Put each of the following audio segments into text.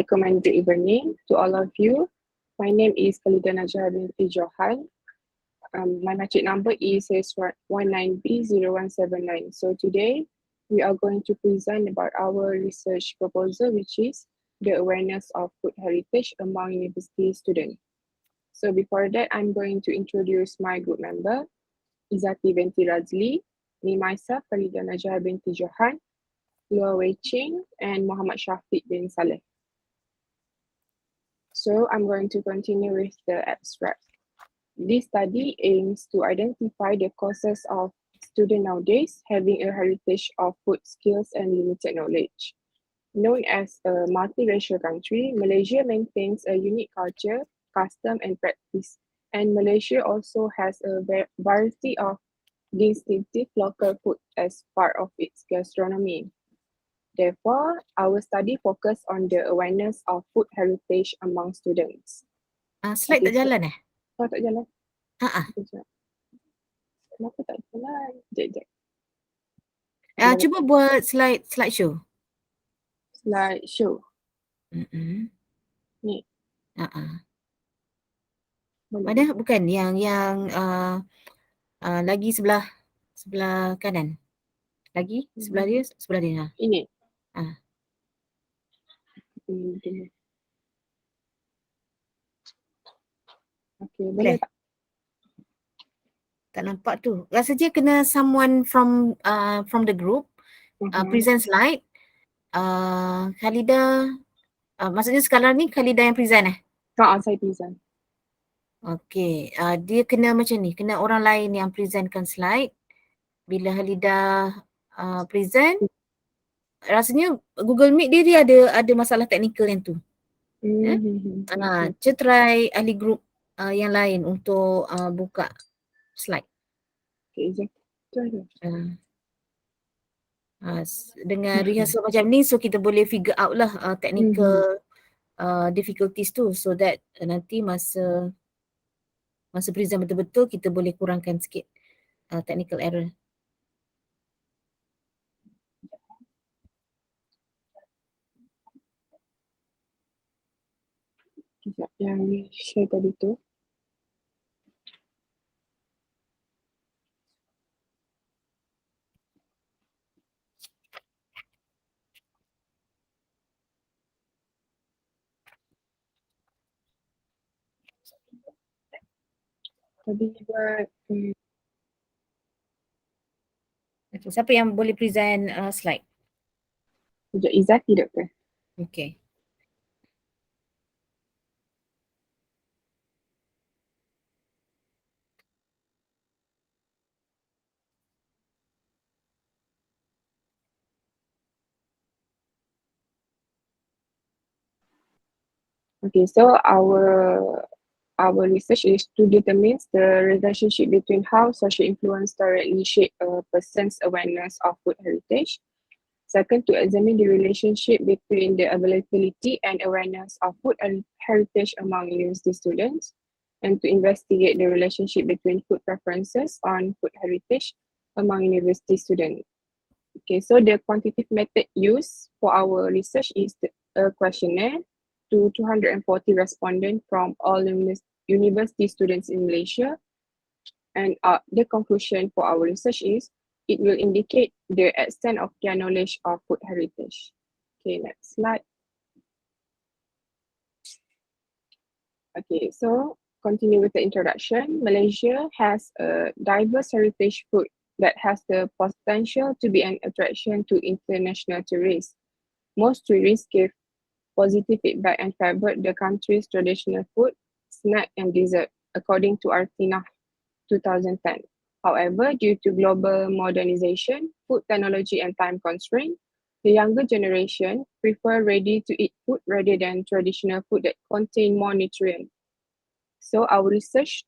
Recommended evening to all of you. My name is Khalida Najah binti Johan. My matric number is 19B0179. So today we are going to present about our research proposal, which is the awareness of food heritage among university students. So before that, I'm going to introduce my group member, Izzati binti Razli, me myself, Khalida Najah binti Johan, Luo Wei Ching, and Muhammad Shafiq bin Saleh. So I'm going to continue with the abstract. This study aims to identify the causes of students nowadays having a heritage of food skills and limited knowledge. Known as a multiracial country, Malaysia maintains a unique culture, custom, and practice. And Malaysia also has a variety of distinctive local food as part of its gastronomy. Therefore, our study focus on the awareness of food heritage among students. Slide tak jalan eh? Oh, tak jalan? Sekejap. Kenapa tak jalan? Sekejap. Cuba buat slide show. Slide show. Ni. Mana bukan yang lagi sebelah kanan. Lagi sebelah dia. Ini. Okay, boleh tak? Tak nampak tu. Rasa je kena someone from the group present slide. Khalida, maksudnya sekarang ni Khalida yang present Saya present. Okay, dia kena macam ni, kena orang lain yang presentkan slide. Bila Khalida present, rasanya Google Meet dia ada masalah teknikal yang tu. Cuba try ahli group yang lain untuk buka slide. Okay, dengan rehearsal macam ni, so kita boleh figure out lah technical difficulties tu, so that nanti masa present betul-betul kita boleh kurangkan sikit technical error. Yang share tadi tu. Tadi buat Okay, siapa yang boleh present slide? Sekejap, Izzati doktor. Okay. Okay, so our research is to determine the relationship between how social influence directly shape a person's awareness of food heritage. Second, to examine the relationship between the availability and awareness of food heritage among university students, and to investigate the relationship between food preferences on food heritage among university students. Okay, so the quantitative method used for our research is a questionnaire to 240 respondents from all university students in Malaysia. And the conclusion for our research is it will indicate the extent of their knowledge of food heritage. Okay, next slide. Okay, so continue with the introduction. Malaysia has a diverse heritage food that has the potential to be an attraction to international tourists. Most tourists give positive feedback and favored the country's traditional food, snack, and dessert, according to Artina 2010. However, due to global modernization, food technology, and time constraint, the younger generation prefer ready-to-eat food rather than traditional food that contain more nutrients. So our research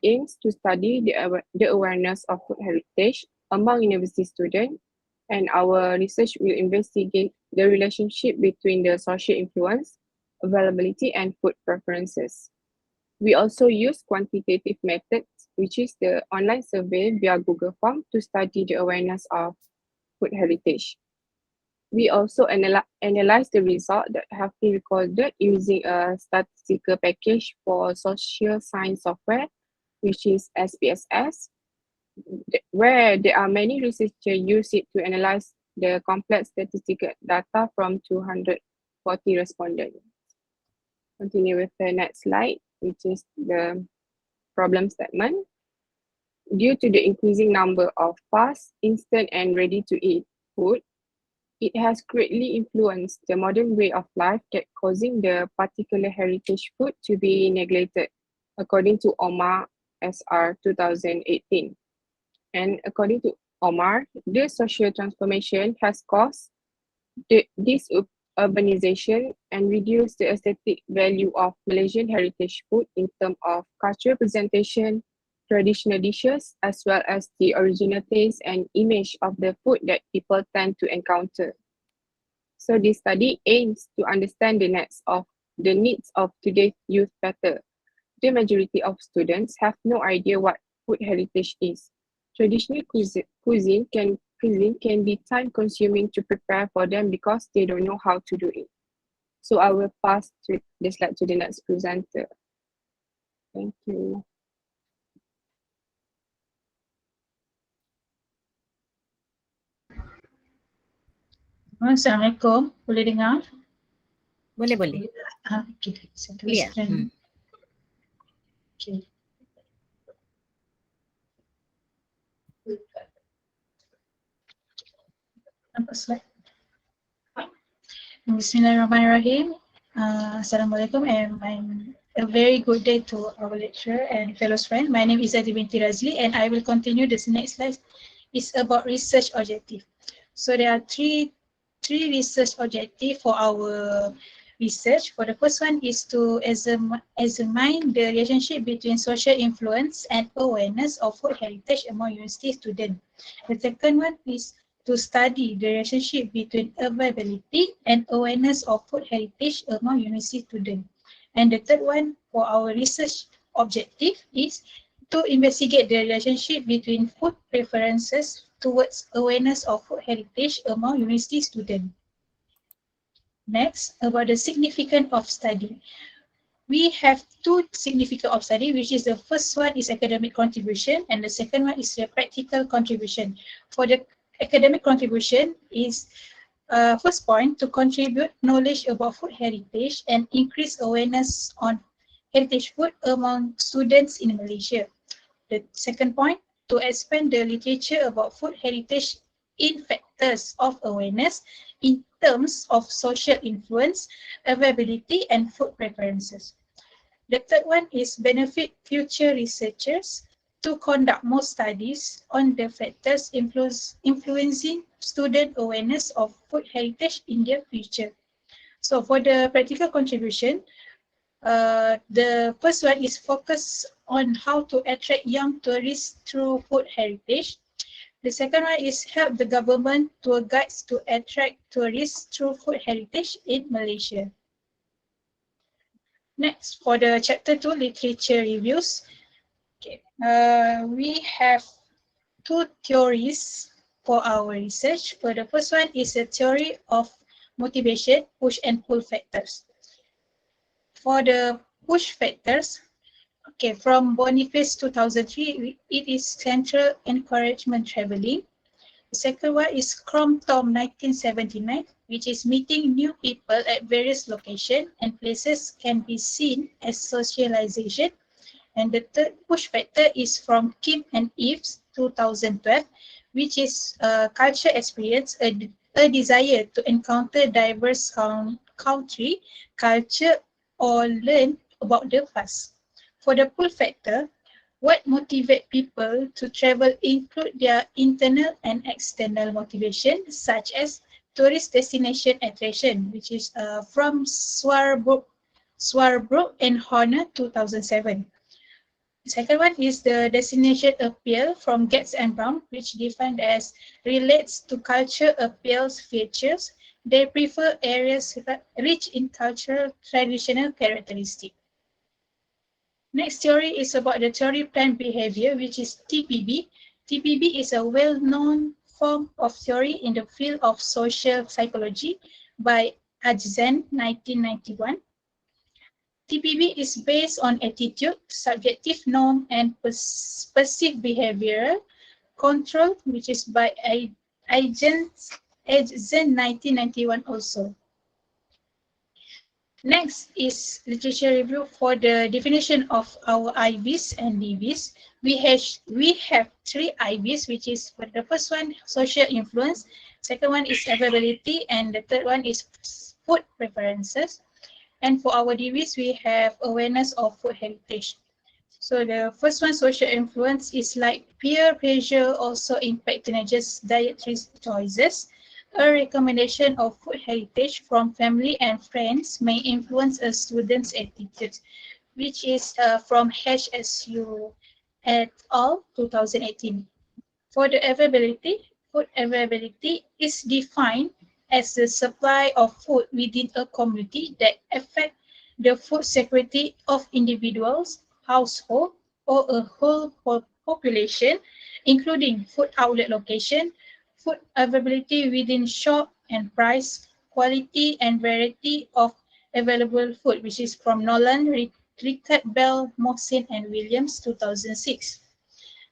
aims to study the awareness of food heritage among university students, and our research will investigate the relationship between the social influence, availability, and food preferences. We also use quantitative methods, which is the online survey via Google Form to study the awareness of food heritage. We also analyze the result that have been recorded using a statistical package for social science software, which is SPSS, where there are many researchers use it to analyze the complex statistical data from 240 respondents. Continue with the next slide, which is the problem statement. Due to the increasing number of fast, instant, and ready-to-eat food, it has greatly influenced the modern way of life that causing the particular heritage food to be neglected, according to Omar SR 2018. And according to Omar, the social transformation has caused this urbanization and reduced the aesthetic value of Malaysian heritage food in terms of cultural presentation, traditional dishes, as well as the original taste and image of the food that people tend to encounter. So this study aims to understand the needs of today's youth better. The majority of students have no idea what food heritage is. Traditional cuisine can be time consuming to prepare for them because they don't know how to do it. So I will pass to the slide to the next presenter. Thank you. Assalamualaikum. Boleh dengar? Boleh. Okay. Saya Clear. teruskan. Okay. Nampak slide? Bismillahirrahmanirrahim. Assalamualaikum and a very good day to our lecturer and fellow friends. My name is Adi binti Razli and I will continue this next slide. It's about research objective. So there are three research objectives for our research. For the first one is to examine the relationship between social influence and awareness of food heritage among university students. The second one is to study the relationship between availability and awareness of food heritage among university students. And the third one for our research objective is to investigate the relationship between food preferences towards awareness of food heritage among university students. Next, about the significance of study. We have two significant of study, which is the first one is academic contribution and the second one is the practical contribution. For the academic contribution is first point to contribute knowledge about food heritage and increase awareness on heritage food among students in Malaysia. The second point, to expand the literature about food heritage in factors of awareness in terms of social influence, availability, and food preferences. The third one is benefit future researchers to conduct more studies on the factors influencing student awareness of food heritage in their future. So for the practical contribution, the first one is focus on how to attract young tourists through food heritage. The second one is help the government tour guides to attract tourists through food heritage in Malaysia. Next, for the chapter 2 literature reviews, okay, we have two theories for our research. For the first one is the theory of motivation, push and pull factors. For the push factors, okay, from Boniface 2003, it is central encouragement traveling. The second one is Tom 1979, which is meeting new people at various locations and places can be seen as socialization. And the third push factor is from Kim and Eves 2012, which is culture experience, a desire to encounter diverse country, culture, or learn about the past. For the pull factor, what motivates people to travel include their internal and external motivation, such as tourist destination attraction, which is from Swarbrook and Horner 2007. The second one is the destination appeal from Getz and Brown, which defined as relates to culture appeals features. They prefer areas rich in cultural traditional characteristics. Next theory is about the theory planned behavior, which is TPB. TPB is a well-known form of theory in the field of social psychology by Ajzen, 1991. TPB is based on attitude, subjective norm, and perceived behavior control, which is by Ajzen 1991 also. Next is literature review for the definition of our IVs and DVs. We have three IVs, which is for the first one, social influence, second one is availability, and the third one is food preferences. And for our DVs, we have awareness of food heritage. So the first one, social influence, is like peer pressure also impact teenagers' dietary choices. A recommendation of food heritage from family and friends may influence a student's attitudes, which is from HSU et al. 2018. For the availability, food availability is defined as the supply of food within a community that affect the food security of individuals, household, or a whole population, including food outlet location, food availability within shop, and price, quality, and variety of available food, which is from Nolan, Rickard Bell, Mohsin, and Williams, 2006.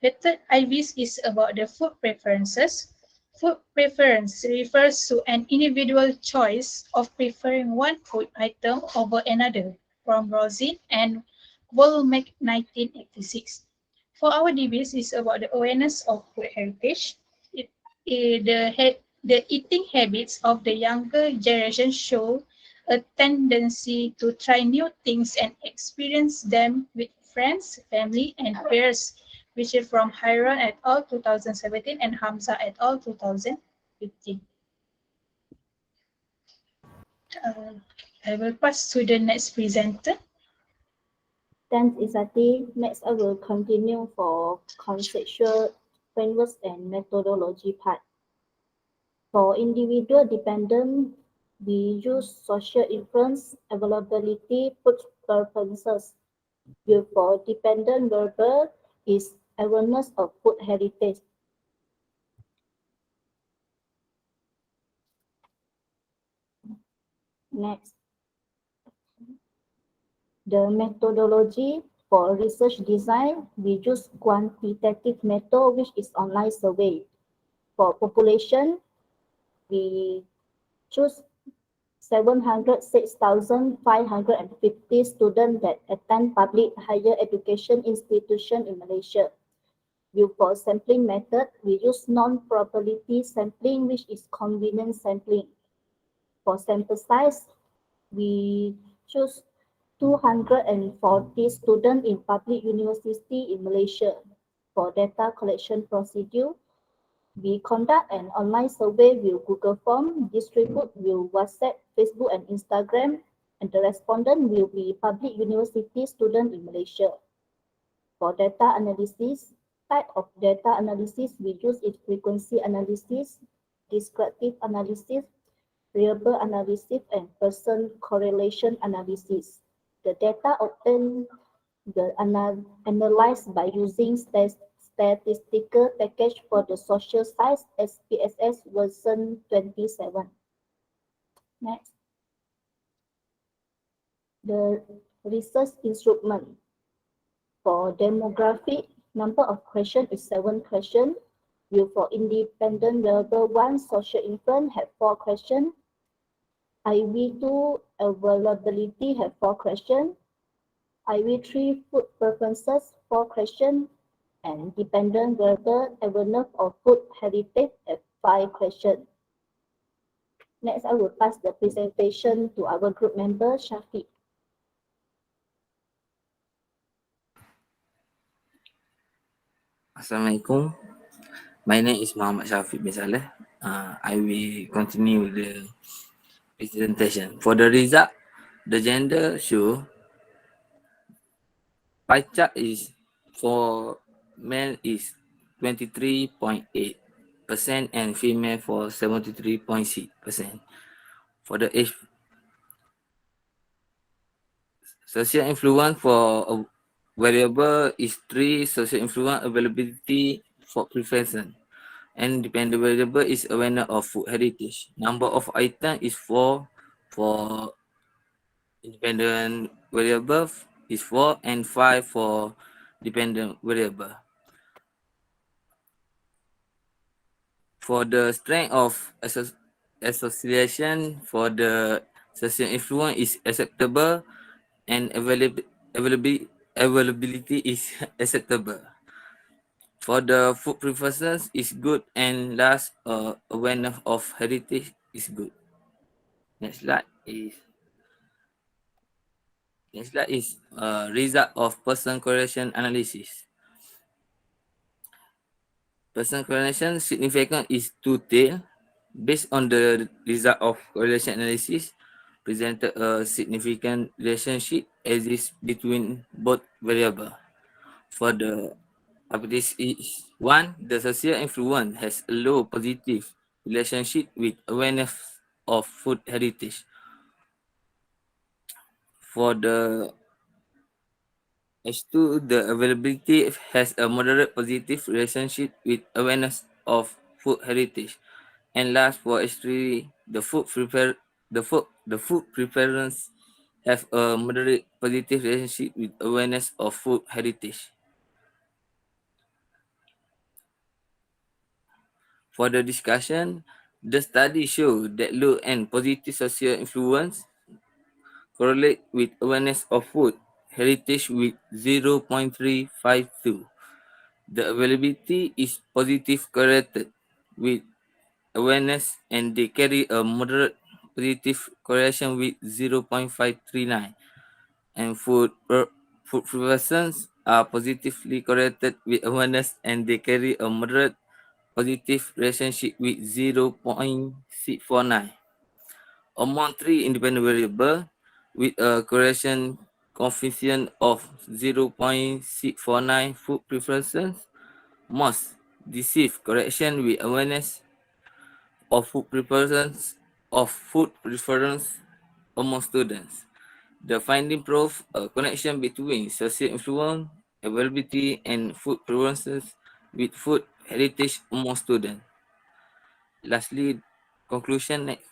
The third IVs is about the food preferences. Food preference refers to an individual choice of preferring one food item over another, from Rosin and Woolmack 1986. For our DBs is about the awareness of food heritage. The eating habits of the younger generation show a tendency to try new things and experience them with friends, family, and peers, which is from Hiron et al. 2017 and Hamza et al. 2015. I will pass to the next presenter. Thanks, Isati. Next, I will continue for conceptual frameworks and methodology part. For individual dependent, we use social influence, availability, food preferences. For dependent verbal is awareness of food heritage. Next, the methodology for research design, we use quantitative method, which is online survey. For population, we choose 706,550 students that attend public higher education institution in Malaysia. For sampling method, we use non-probability sampling, which is convenience sampling. For sample size, we choose 240 students in public university in Malaysia. For data collection procedure, we conduct an online survey with Google Form, distribute with WhatsApp, Facebook, and Instagram, and the respondent will be public university student in Malaysia. For data analysis, type of data analysis we use is frequency analysis, descriptive analysis, variable analysis, and person correlation analysis. The data obtained analyzed by using statistical package for the social science SPSS version 27. Next. The research instrument. For demographic, number of questions is 7 questions. For independent variable 1, social influence have 4 questions. IV2 availability have 4 questions. IV3 food preferences 4 questions. And dependent variable awareness of food heritage have 5 questions. Next, I will pass the presentation to our group member, Shafiq. Assalamualaikum. My name is Muhammad Shafiq bin Saleh. I will continue with the presentation. For the result, the gender show pie chart is for male is 23.8% and female for 73.6%. For the age, social influence for variable is 3, social influence availability for preference, and dependent variable is awareness of food heritage. Number of items is 4 for independent variable is 4 and 5 for dependent variable. For the strength of association for the social influence is acceptable and availability is acceptable. For the food preferences is good and last awareness of heritage is good. Next slide is result of person correlation analysis. Person correlation significance is two-tailed. Based on the result of correlation analysis, presented a significant relationship exists between both variables. For the this is one, the social influence has a low positive relationship with awareness of food heritage. For the H2, the availability has a moderate positive relationship with awareness of food heritage. And last, for H3, the food preference have a moderate positive relationship with awareness of food heritage. For the discussion, the study show that low and positive social influence correlate with awareness of food heritage with 0.352. The availability is positive correlated with awareness and they carry a moderate positive correlation with 0.539. And food preferences are positively correlated with awareness and they carry a moderate positive relationship with 0.649. Among three independent variables with a correlation coefficient of 0.649, food preferences must deceive correction with awareness of food preference among students. The finding proved a connection between social influence, availability, and food preferences with food heritage among students. Lastly, conclusion next.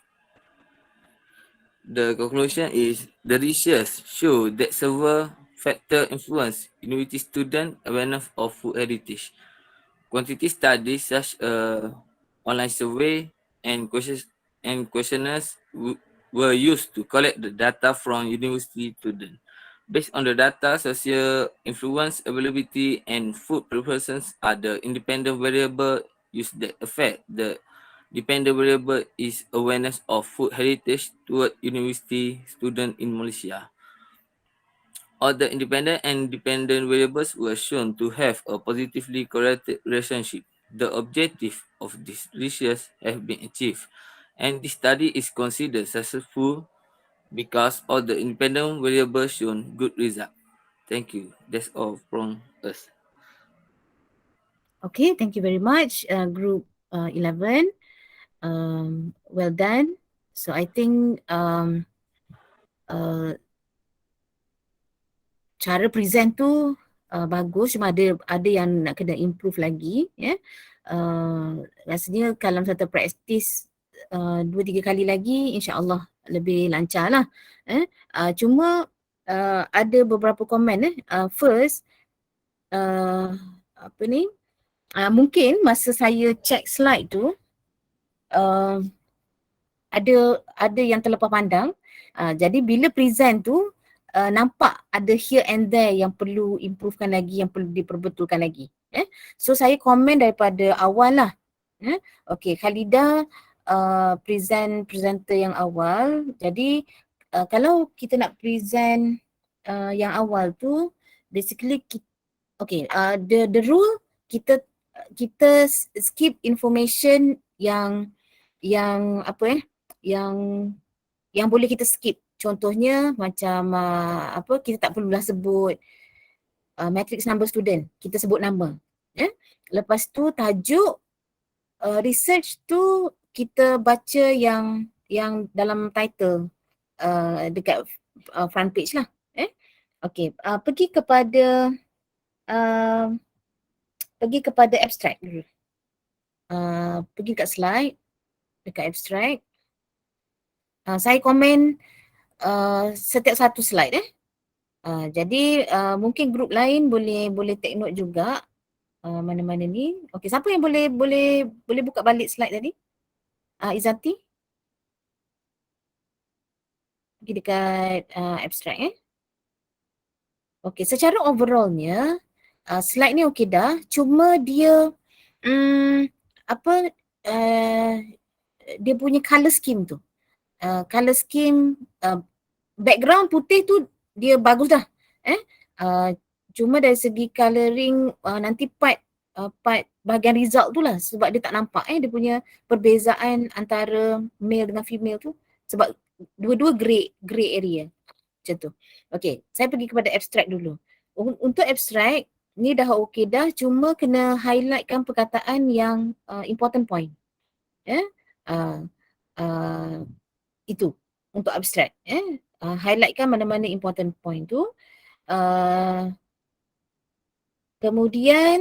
The conclusion is the research show that several factors influence university student awareness of food heritage. Quantity studies such as online survey and questionnaires were used to collect the data from university students. Based on the data, social influence, availability, and food preferences are the independent variable used that affect the dependent variable is awareness of food heritage toward university student in Malaysia. All the independent and dependent variables were shown to have a positively correlated relationship. The objective of this research has been achieved, and this study is considered successful because all the independent variables shown good result. Thank you. That's all from us. Okay, thank you very much, group 11. Well done. So I think uh, cara present tu bagus, cuma ada yang nak kena improve lagi, ya. Rasanya kalau satu praktis 2-3 kali lagi, insya-Allah lebih lancar lah. Cuma ada beberapa komen. First, apa ni? Mungkin masa saya check slide tu ada yang terlepas pandang. Jadi bila present tu nampak ada here and there yang perlu improvekan lagi, yang perlu diperbetulkan lagi. So saya komen daripada awal lah. Okay, Khalida presenter yang awal. Jadi kalau kita nak present yang awal tu, basically okay, the rule kita skip information yang apa yang boleh kita skip. Contohnya macam kita tak perlulah sebut matrix number student, kita sebut nama. Lepas tu tajuk research tu kita baca yang dalam title dekat front page lah. Okay, pergi kepada abstract dulu. Pergi kat slide, dekat abstract. Saya komen setiap satu slide jadi mungkin grup lain boleh take note juga mana-mana ni. Okey, siapa yang boleh buka balik slide tadi? Izati? Pergi dekat abstract Okey, secara overallnya slide ni okey dah, cuma dia apa dia punya colour scheme tu. Colour scheme background putih tu dia bagus dah. Cuma dari segi colouring nanti part bahagian result tu lah sebab dia tak nampak dia punya perbezaan antara male dengan female tu sebab dua-dua grey area macam tu. Okey, saya pergi kepada abstract dulu. Untuk abstract ni dah okey dah, cuma kena highlightkan perkataan yang important point. Itu untuk abstract. Highlightkan mana-mana important point tu. Kemudian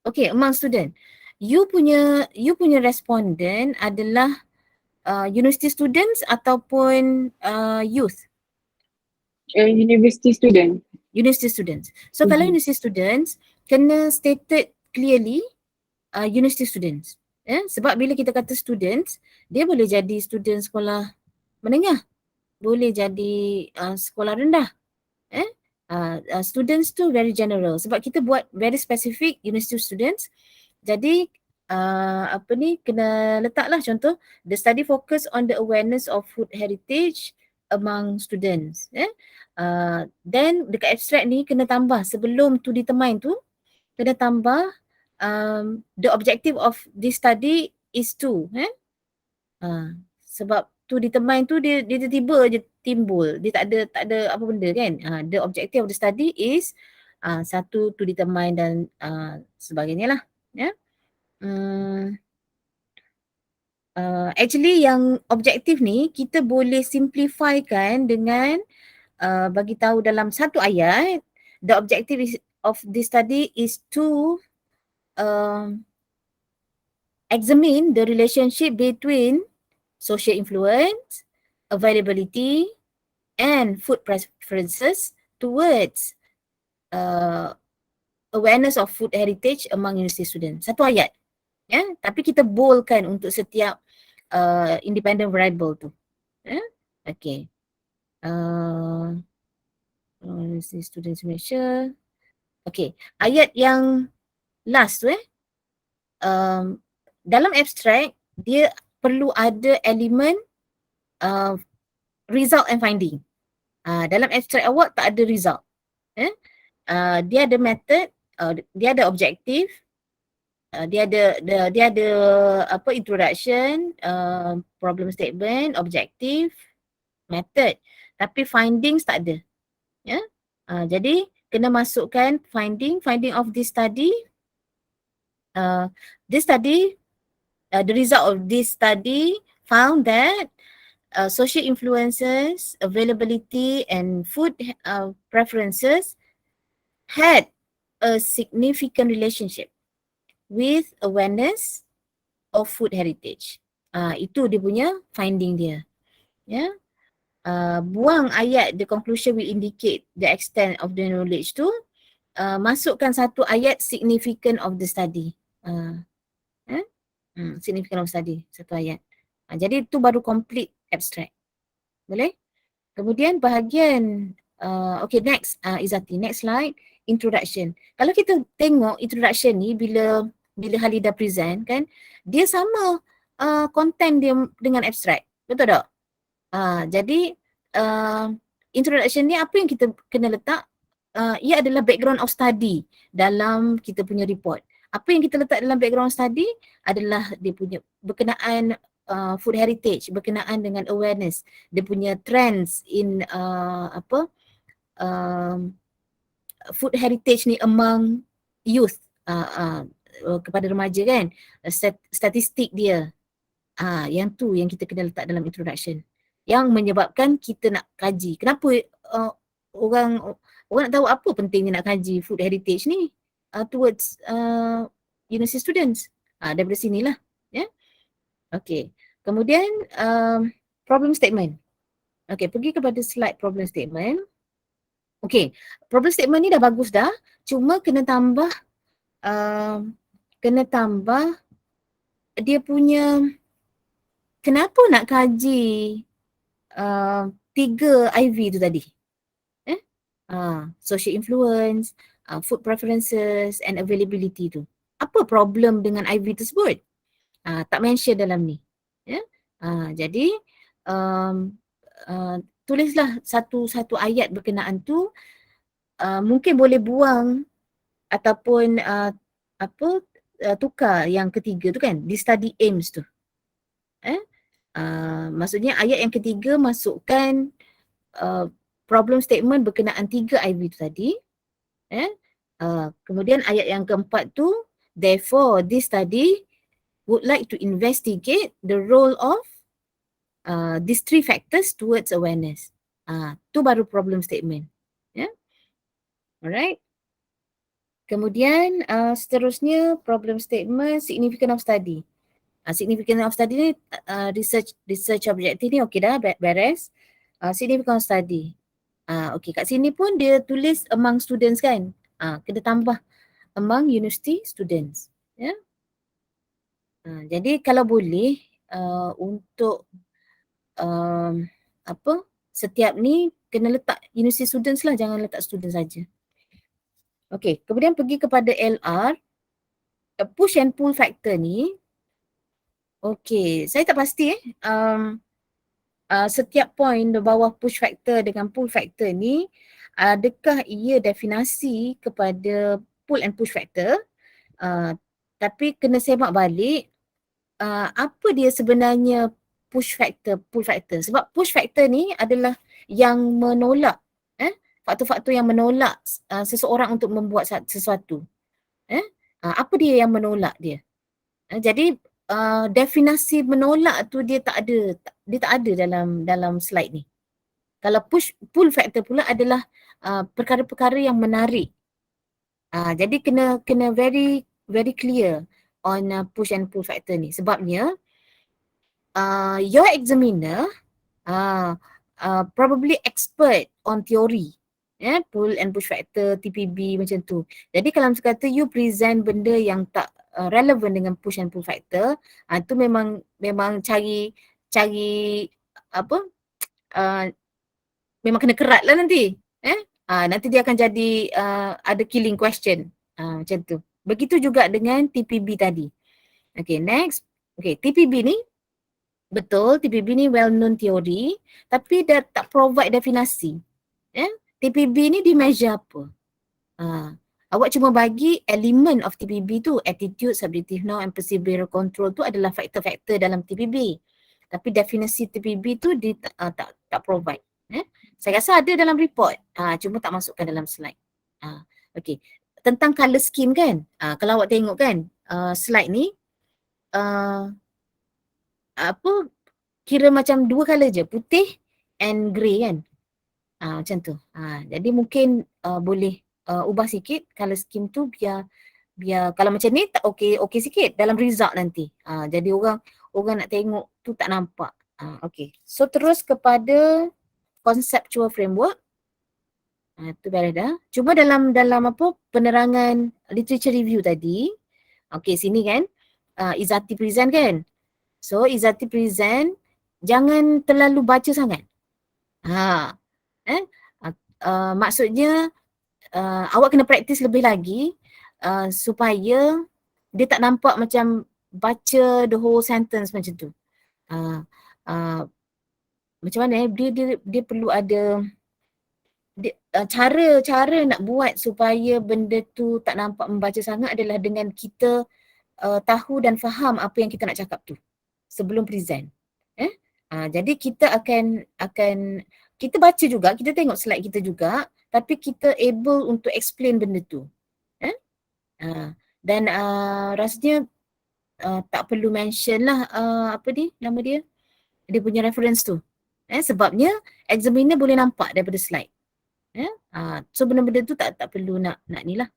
okay, among student, you punya respondent adalah university students ataupun youth? University student. University students. So kalau university students kena stated clearly university students. Sebab bila kita kata students, dia boleh jadi student sekolah menengah, boleh jadi sekolah rendah. Students tu very general sebab kita buat very specific university students. Jadi kena letaklah contoh the study focus on the awareness of food heritage among students. Then dekat abstract ni kena tambah sebelum to determine tu kena tambah the objective of this study is to sebab to determine tu dia tiba-tiba je timbul, dia tak ada apa benda kan. The objective of the study is satu to determine dan sebagainya lah. Actually yang objektif ni kita boleh simplifykan dengan bagi tahu dalam satu ayat, the objective of this study is to examine the relationship between social influence, availability, and food preferences towards awareness of food heritage among university students. Satu ayat. Tapi kita boldkan untuk setiap independent variable tu. Okay. University students measure. Okay. Ayat yang last tu dalam abstract dia perlu ada elemen result and finding. Dalam abstract awak tak ada result. Dia ada method, dia ada objektif, dia ada apa introduction, problem statement, objektif, method. Tapi findings tak ada. Jadi kena masukkan finding of this study. The result of this study found that social influences, availability, and food preferences had a significant relationship with awareness of food heritage. Itu dia punya finding dia. Buang ayat the conclusion will indicate the extent of the knowledge tu. Masukkan satu ayat significant of the study. Significant of study, satu ayat. Jadi itu baru complete abstract. Boleh? Kemudian bahagian okay, next Izati, next slide, introduction. Kalau kita tengok introduction ni bila Halida present kan, dia sama content dia dengan abstract. Betul tak? Jadi introduction ni apa yang kita kena letak? Ia adalah background of study dalam kita punya report. Apa yang kita letak dalam background study adalah dia punya berkenaan food heritage, berkenaan dengan awareness, dia punya trends in food heritage ni among youth, kepada remaja kan, statistik dia. Yang tu yang kita kena letak dalam introduction. Yang menyebabkan kita nak kaji. Kenapa orang nak tahu apa pentingnya nak kaji food heritage ni towards university students. Daripada sinilah. Ya. Okay. Kemudian problem statement. Okay, pergi kepada slide problem statement. Okay, problem statement ni dah bagus dah. Cuma kena tambah dia punya kenapa nak kaji 3 IV tu tadi. Social influence, food preferences and availability tu. Apa problem dengan IV tersebut? Tak mention dalam ni. Ya? Jadi tulislah satu ayat berkenaan tu, mungkin boleh buang ataupun tukar yang ketiga tu kan, di study aims tu. Maksudnya ayat yang ketiga masukkan problem statement berkenaan 3 IV tu tadi. Kemudian ayat yang keempat tu, therefore this study would like to investigate the role of these 3 factors towards awareness. Tu baru problem statement. Alright. Kemudian seterusnya problem statement significance of study. Significance of study ni research objective ni okey dah, beres. Significance of study. Okay, kat sini pun dia tulis among students kan. Kena tambah among university students. Ya. Jadi kalau boleh untuk setiap ni kena letak university students lah, jangan letak student saja. Okay, kemudian pergi kepada LR, push and pull factor ni. Okay, saya tak pasti setiap point di bawah push factor dengan pull factor ni, adakah ia definasi kepada pull and push factor? Tapi kena semak balik apa dia sebenarnya push factor, pull factor. Sebab push factor ni adalah yang menolak, faktor-faktor yang menolak seseorang untuk membuat sesuatu. Apa dia yang menolak dia? Jadi definisi menolak tu dia tak ada dalam slide ni. Kalau pull factor pula adalah perkara-perkara yang menarik. Jadi kena very clear on push and pull factor ni. Sebabnya your examiner probably expert on theory, pull and push factor, TPB macam tu. Jadi kalau kata you present benda yang tak relevant dengan push and pull factor, tu memang cari memang kena kerat lah nanti. Nanti dia akan jadi ada killing question. Macam tu. Begitu juga dengan TPB tadi. Okay, next. Okay, TPB ni betul, TPB ni well known theory, tapi dia tak provide definasi. TPB ni di measure apa? Awak cuma bagi elemen of TPB tu, attitude, subjective norm and perceived behavioral control tu adalah faktor-faktor dalam TPB. Tapi definisi TPB tu tak provide. Saya rasa ada dalam report, cuma tak masukkan dalam slide. Okay. Tentang colour scheme kan, kalau awak tengok kan, slide ni kira macam 2 colour je, putih and grey kan. Macam tu. Jadi mungkin boleh ubah sikit colour scheme tu biar kalau macam ni tak okey sikit dalam result nanti. Jadi orang nak tengok tu tak nampak. Okay. So terus kepada conceptual framework. Itu beres dah. Cuma dalam penerangan literature review tadi, okay sini kan, Izzati present kan. So Izzati present, jangan terlalu baca sangat. Maksudnya awak kena praktis lebih lagi supaya dia tak nampak macam baca the whole sentence macam tu. Macam mana dia perlu ada cara nak buat supaya benda tu tak nampak membaca sangat adalah dengan kita tahu dan faham apa yang kita nak cakap tu sebelum present. Jadi kita akan kita baca juga, kita tengok slide kita juga, tapi kita able untuk explain benda tu. Dan rasanya tak perlu mention lah nama dia punya reference tu. Sebabnya examiner boleh nampak daripada slide. So benda-benda tu tak perlu nak ni lah.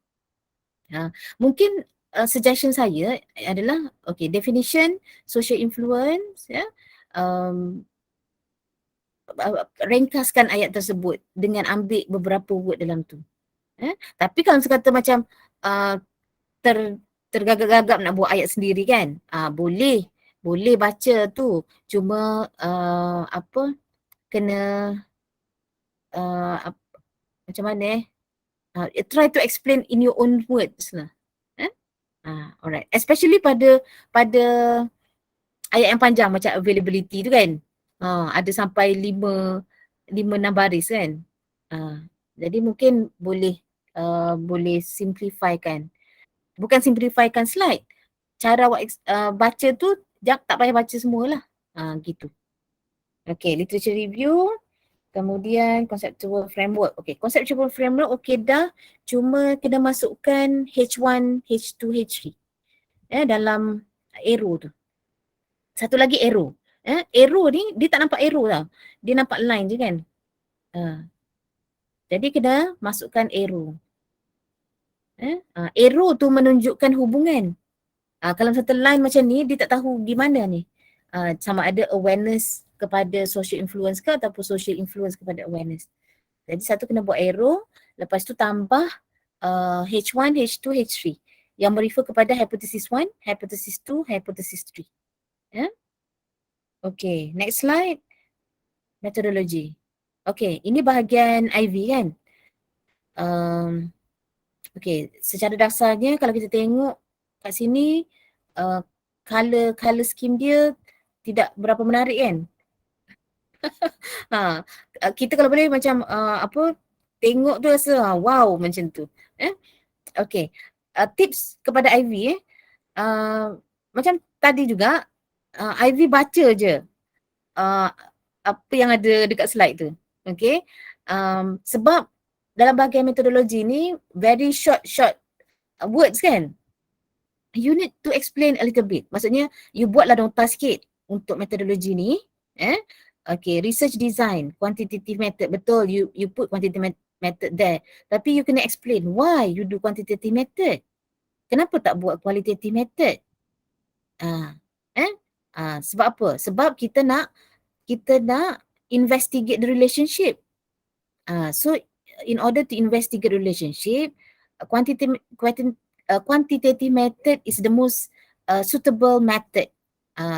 Mungkin suggestion saya adalah definition social influence, ringkaskan ayat tersebut dengan ambil beberapa word dalam tu. Tapi kalau sekata macam tergagap-gagap nak buat ayat sendiri kan, boleh baca tu, cuma kena macam mana try to explain in your own words lah. Alright, especially pada ayat yang panjang macam availability tu kan, ada sampai 5-6 baris kan. Jadi mungkin boleh simplifykan. Bukan simplifykan slide. Cara baca tu tak payah baca semualah. Gitu. Okay, literature review. Kemudian conceptual framework. Okay, conceptual framework dah. Cuma kena masukkan H1, H2, H3. Dalam arrow tu. Satu lagi arrow. Arrow ni dia tak nampak arrow tau. Dia nampak line je kan. Jadi kena masukkan arrow. Arrow tu menunjukkan hubungan. Kalau satu line macam ni, dia tak tahu gimana ni. Sama ada awareness kepada social influence ke ataupun social influence kepada awareness. Jadi satu kena buat arrow, lepas tu tambah H1, H2, H3 yang merefer kepada hypothesis 1, hypothesis 2, hypothesis 3. Okay, next slide. Methodology. Okay, ini bahagian IV kan. Okay, secara dasarnya kalau kita tengok kat sini, color scheme dia tidak berapa menarik kan. Kita kalau boleh macam tengok tu rasa wow macam tu. Okay, tips kepada IV macam tadi juga, IV baca je apa yang ada dekat slide tu. Okay, sebab dalam bahagian metodologi ni very short words kan. You need to explain a little bit. Maksudnya you buatlah nota sikit untuk metodologi ni. Okay, research design, quantitative method. Betul, you put quantitative method there. Tapi you kena explain why you do quantitative method. Kenapa tak buat qualitative method? Sebab apa? Sebab kita nak investigate the relationship. So in order to investigate the relationship, quantitative method is the most suitable method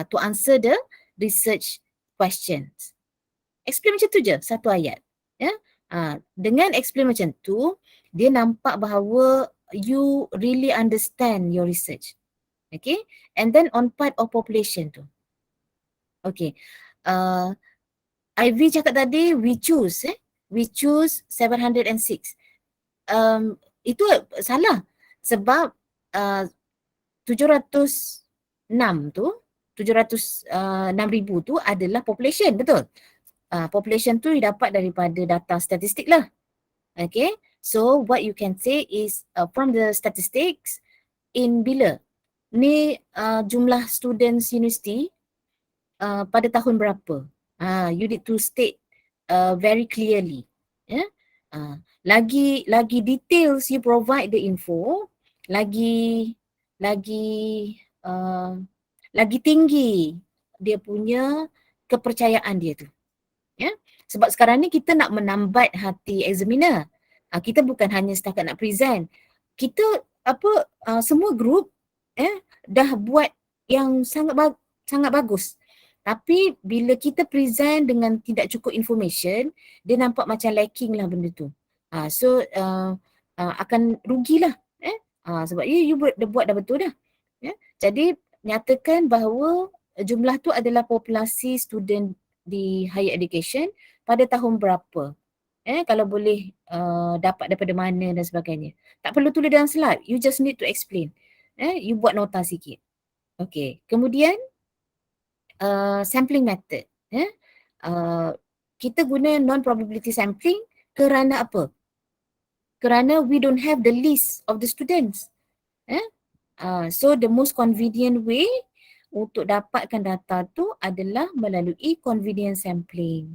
to answer the research questions. Explain macam tu je, satu ayat. Dengan explain macam tu, dia nampak bahawa you really understand your research. Okay, and then on part of population tu. Okay, Ivy cakap tadi we choose 706. Itu salah sebab 706 tu 706,000 tu adalah population, betul? Population tu didapat daripada data statistik lah. Okay, so what you can say is from the statistics in bila ni jumlah students university pada tahun berapa? You need to state very clearly. Lagi details you provide the info, lagi tinggi dia punya kepercayaan dia tu. Sebab sekarang ni kita nak menambat hati examiner. Kita bukan hanya setakat nak present. Kita semua group dah buat yang sangat bagus. Tapi bila kita present dengan tidak cukup information, dia nampak macam lacking lah benda tu. So akan rugilah. Sebab you buat dah betul dah. Jadi nyatakan bahawa jumlah tu adalah populasi student di higher education pada tahun berapa. Kalau boleh dapat daripada mana dan sebagainya. Tak perlu tulis dalam slide, you just need to explain. You buat nota sikit. Okay, kemudian sampling method. Kita guna non-probability sampling kerana apa? Kerana we don't have the list of the students. So the most convenient way untuk dapatkan data tu adalah melalui convenient sampling.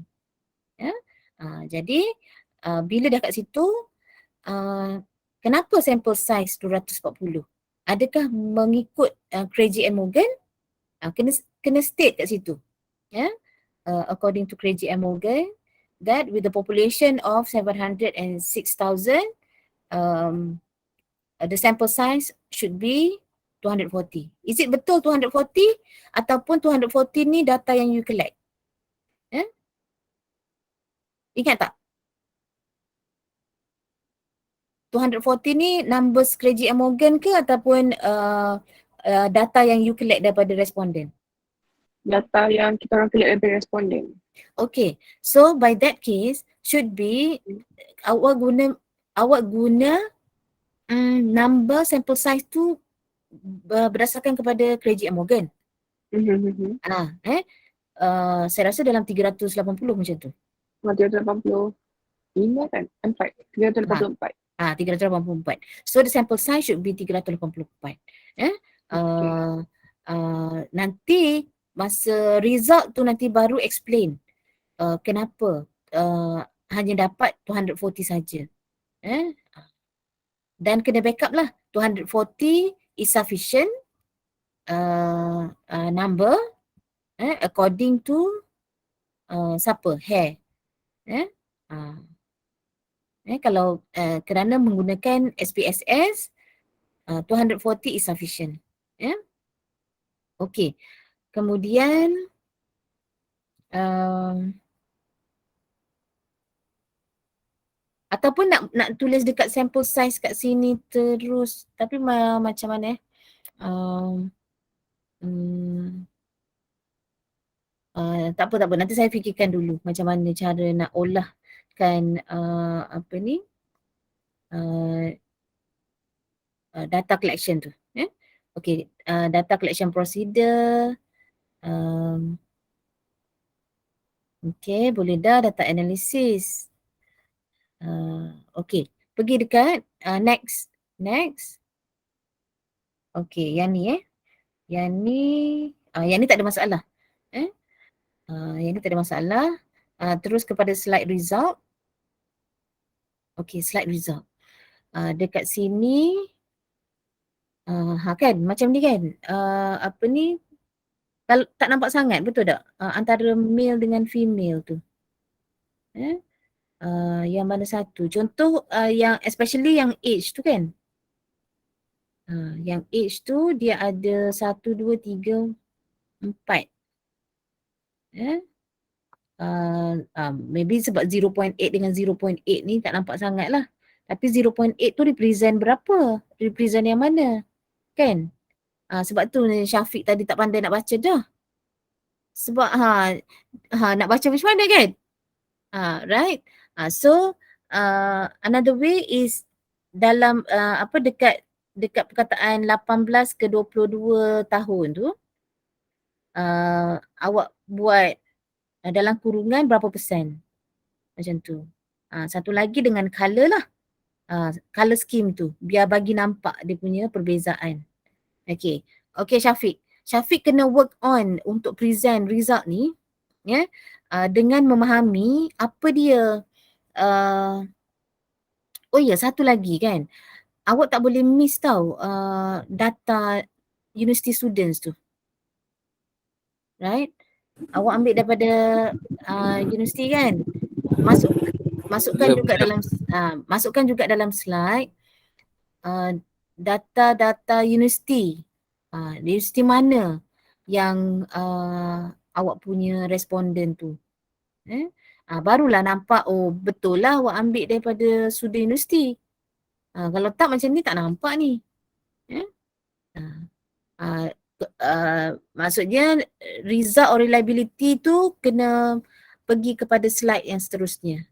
Jadi bila dah kat situ, kenapa sample size 240? adakah mengikut Craigie and Morgan? Kena state kat situ. Ya. According to Craigie and Morgan, that with the population of 706,000, the sample size should be 240. Is it betul 240 ataupun 240 ni data yang you collect? Ingat tak? 240 ni numbers Craigie and Morgan ke ataupun data yang you collect daripada responden? Data yang kita orang collect daripada responden. Okay, so by that case should be awak guna number sample size tu berdasarkan kepada Craigie and Morgan. Saya rasa dalam 380 macam tu. 385 kan? 384. 384. So the sample size should be 384. Nanti masa result tu nanti baru explain kenapa hanya dapat 240 saja. Dan kena backup lah 240 is sufficient number according to siapa? Hair. Kalau kerana menggunakan SPSS 240 is sufficient. Okay. Kemudian ataupun nak tulis dekat sample size kat sini terus, tapi macam mana tak apa, nanti saya fikirkan dulu macam mana cara nak olahkan data collection tu. Okay, data collection procedure. Okay, boleh dah data analysis. Okay, pergi dekat next. Okay, yang ni Yang ni tak ada masalah. Yang ni tak ada masalah. Terus kepada slide result. Okay, slide result. Dekat sini kan macam ni kan. Kalau tak nampak sangat, betul tak? Antara male dengan female tu. Yang mana satu? Contoh yang especially yang age tu kan. Yang age tu dia ada 1, 2, 3, 4. Maybe sebab 0.8 dengan 0.8 ni tak nampak sangat lah. Tapi 0.8 tu represent berapa? Represent yang mana? Kan? Sebab tu Syafiq tadi tak pandai nak baca dah. Sebab nak baca macam mana kan? Right? So another way is dalam dekat perkataan 18 ke 22 tahun tu awak buat dalam kurungan berapa persen. Macam tu. Satu lagi dengan colour lah. Colour scheme tu. Biar bagi nampak dia punya perbezaan. Okay. Okay Syafiq. Syafiq kena work on untuk present result ni. Dengan memahami apa dia. Oh ya, satu lagi kan. Awak tak boleh miss tau data university students tu. Right? Awak ambil daripada universiti kan, masukkan juga dalam slide data universiti. Universiti mana yang awak punya responden tu. Barulah nampak betul lah awak ambil daripada sudut universiti. Kalau tak macam ni tak nampak ni. Maksudnya result or reliability tu kena pergi kepada slide yang seterusnya.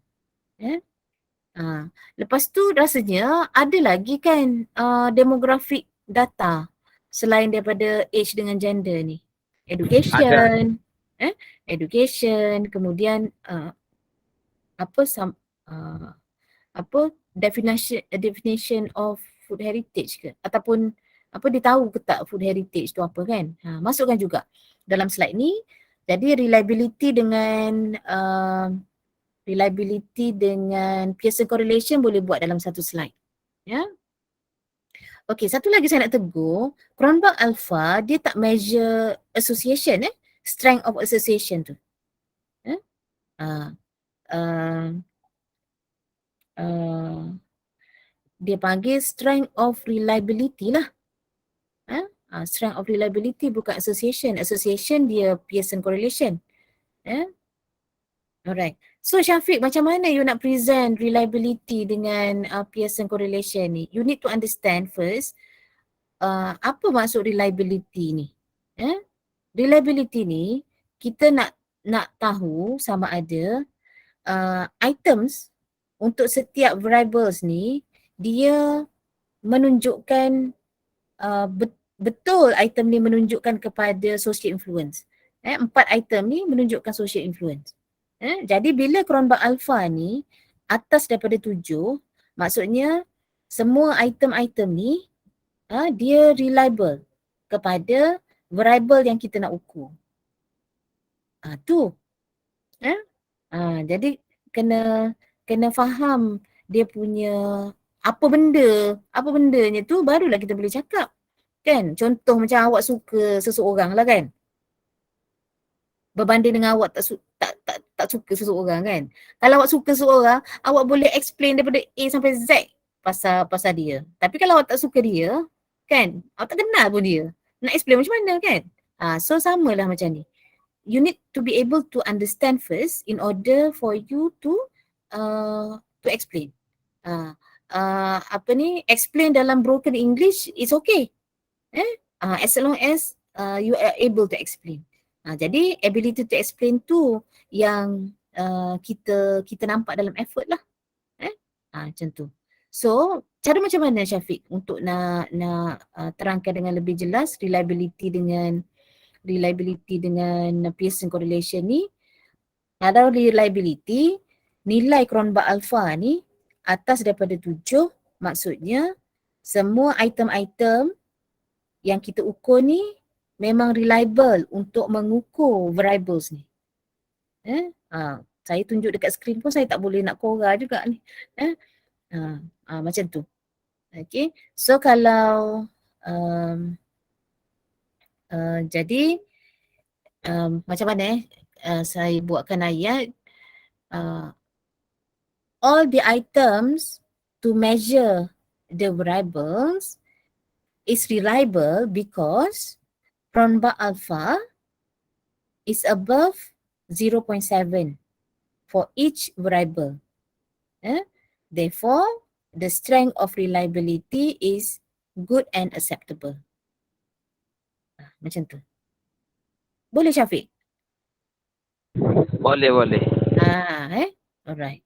Lepas tu rasanya ada lagi kan demographic data selain daripada age dengan gender ni. Education. Education, kemudian definition of food heritage ke, ataupun dia tahu ke tak food heritage tu apa kan. Masukkan juga dalam slide ni. Jadi reliability dengan Pearson correlation boleh buat dalam satu slide. Okay, satu lagi saya nak tegur, Cronbach alpha dia tak measure association, strength of association tu. Uh, uh, uh, dia panggil strength of reliability lah. Strength of reliability bukan association. Association dia Pearson correlation. Alright. So Syafiq, macam mana you nak present reliability dengan Pearson correlation ni? You need to understand first, apa maksud reliability ni? Reliability ni, kita nak tahu sama ada items untuk setiap variables ni, dia menunjukkan betul item ni menunjukkan kepada social influence. 4 item ni menunjukkan social influence. Jadi bila Cronbach alpha ni atas daripada 7, maksudnya semua item-item ni dia reliable kepada variable yang kita nak ukur. Tu. Jadi kena faham dia punya apa bendanya tu barulah kita boleh cakap. Kan? Contoh macam awak suka seseorang lah kan. Berbanding dengan awak tak suka seseorang kan. Kalau awak suka seseorang, awak boleh explain daripada A sampai Z pasal dia. Tapi kalau awak tak suka dia, kan, awak tak kenal pun dia. Nak explain macam mana kan? So samalah macam ni. You need to be able to understand first in order for you to explain. Explain dalam broken English is okay. As long as you are able to explain. Jadi ability to explain tu yang kita nampak dalam effort lah. Macam tu. So cara macam mana Syafiq untuk nak terangkan dengan lebih jelas reliability dengan Pearson correlation ni? Kalau reliability, nilai Cronbach alpha ni atas daripada 7, maksudnya semua item-item yang kita ukur ni memang reliable untuk mengukur variables ni. Saya tunjuk dekat skrin pun saya tak boleh nak korang juga ni. Macam tu. Okay. So kalau jadi macam mana saya buatkan ayat, all the items to measure the variables is reliable because Cronbach alpha is above 0.7 for each variable. Therefore, the strength of reliability is good and acceptable. Macam tu. Boleh Syafiq? Boleh. Alright.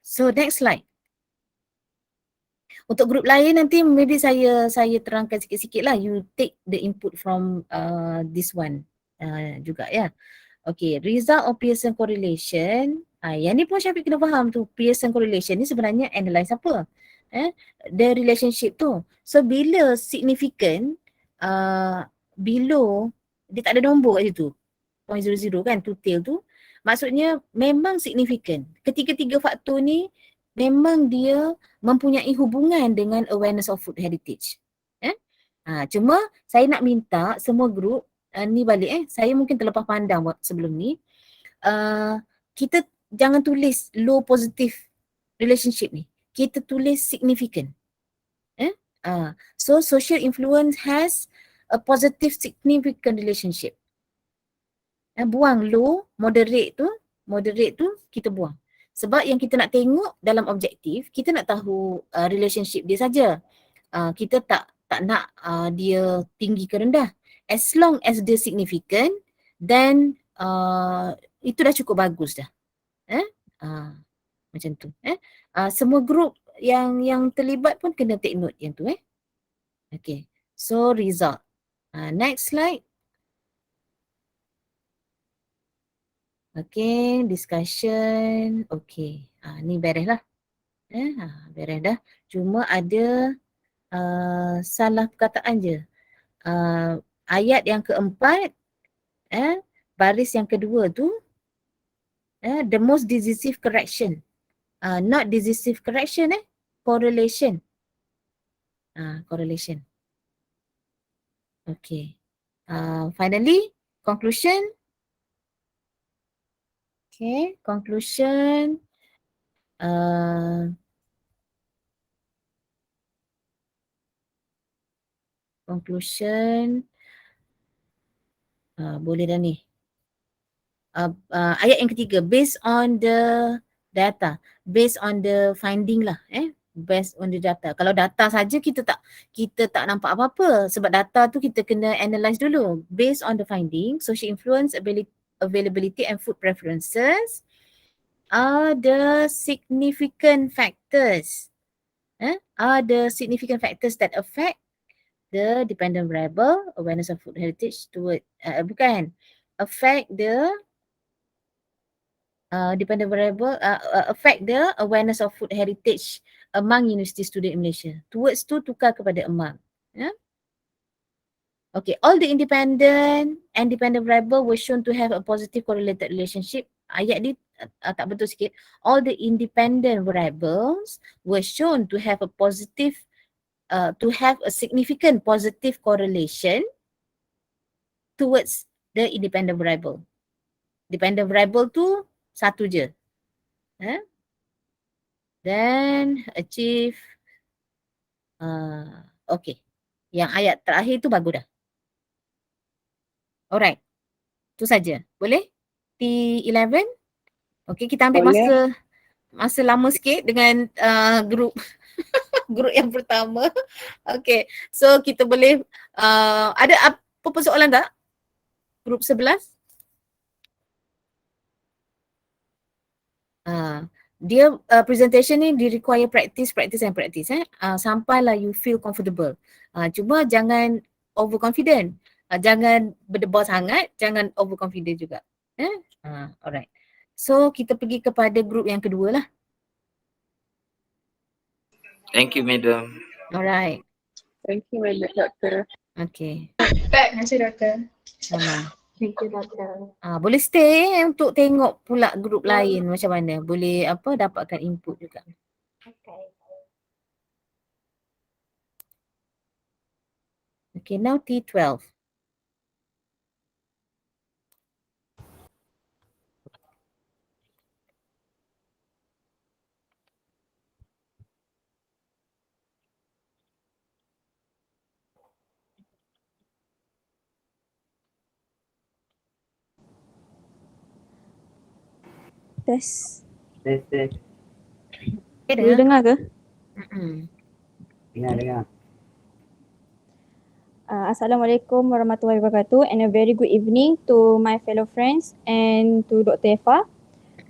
So next slide. Untuk grup lain nanti maybe saya terangkan sikit-sikit lah. You take the input from this one juga ya. Okay, result of Pearson correlation. Yang ni pun Syafiq kena faham tu. Pearson correlation ni sebenarnya analyze apa? The relationship tu. So bila significant below, dia tak ada nombor kat situ. 0.00 kan, to tail tu. Maksudnya memang significant. Ketiga-tiga faktor ni memang dia mempunyai hubungan dengan awareness of food heritage. Cuma saya nak minta semua grup ni balik saya mungkin terlepas pandang sebelum ni. Kita jangan tulis low positive relationship ni. Kita tulis significant. So social influence has a positive significant relationship. Buang low, moderate tu kita buang. Sebab yang kita nak tengok dalam objektif, kita nak tahu relationship dia saja. Kita tak nak dia tinggi ke rendah. As long as dia significant, then itu dah cukup bagus dah. Macam tu. Semua grup yang terlibat pun kena take note yang tu. Okay. So result. Next slide. Okay, discussion. Okay, ni beres lah. Beres dah. Cuma ada salah perkataan je. Ayat yang keempat, baris yang kedua tu, the most decisive correction. Not decisive correction, correlation. Correlation. Okay. Finally, conclusion. Okay, conclusion. Conclusion. Boleh dah ni. Ayat yang ketiga, based on the data, based on the finding lah, based on the data. Kalau data saja kita tak nampak apa-apa sebab data tu kita kena analyse dulu. Based on the finding, social influence, availability and food preferences are the significant factors. Are the significant factors that affect the dependent variable, awareness of food heritage toward, affect the dependent variable, affect the awareness of food heritage among university student in Malaysia. Towards tu tukar kepada among. Okay, all the independent and dependent variable were shown to have a positive correlated relationship. Ayat ni tak betul sikit. All the independent variables were shown to have a positive, to have a significant positive correlation towards the independent variable. Dependent variable tu satu je. Then achieve. Okay. Yang ayat terakhir tu bagus dah. Alright. Tu saja. Boleh? T11. Okay, kita ambil masa lama sikit dengan grup grup yang pertama. Okay. So kita boleh ada apa persoalan tak? Grup 11. Dia presentation ni require practice and practice sampailah you feel comfortable. Cuma jangan overconfident. Jangan berdebar sangat, jangan overconfident juga. Alright. So kita pergi kepada grup yang kedua lah. Thank you, madam. Alright. Thank you, Dr. Okay. Baik, terima kasih doktor. Sama. Thank you doktor. Boleh stay untuk tengok pula grup lain macam mana. Boleh dapatkan input juga. Okay, now T12. Test. Okay, Boleh dengar ke? Dengar. Assalamualaikum warahmatullahi wabarakatuh and a very good evening to my fellow friends and to Dr. Eva.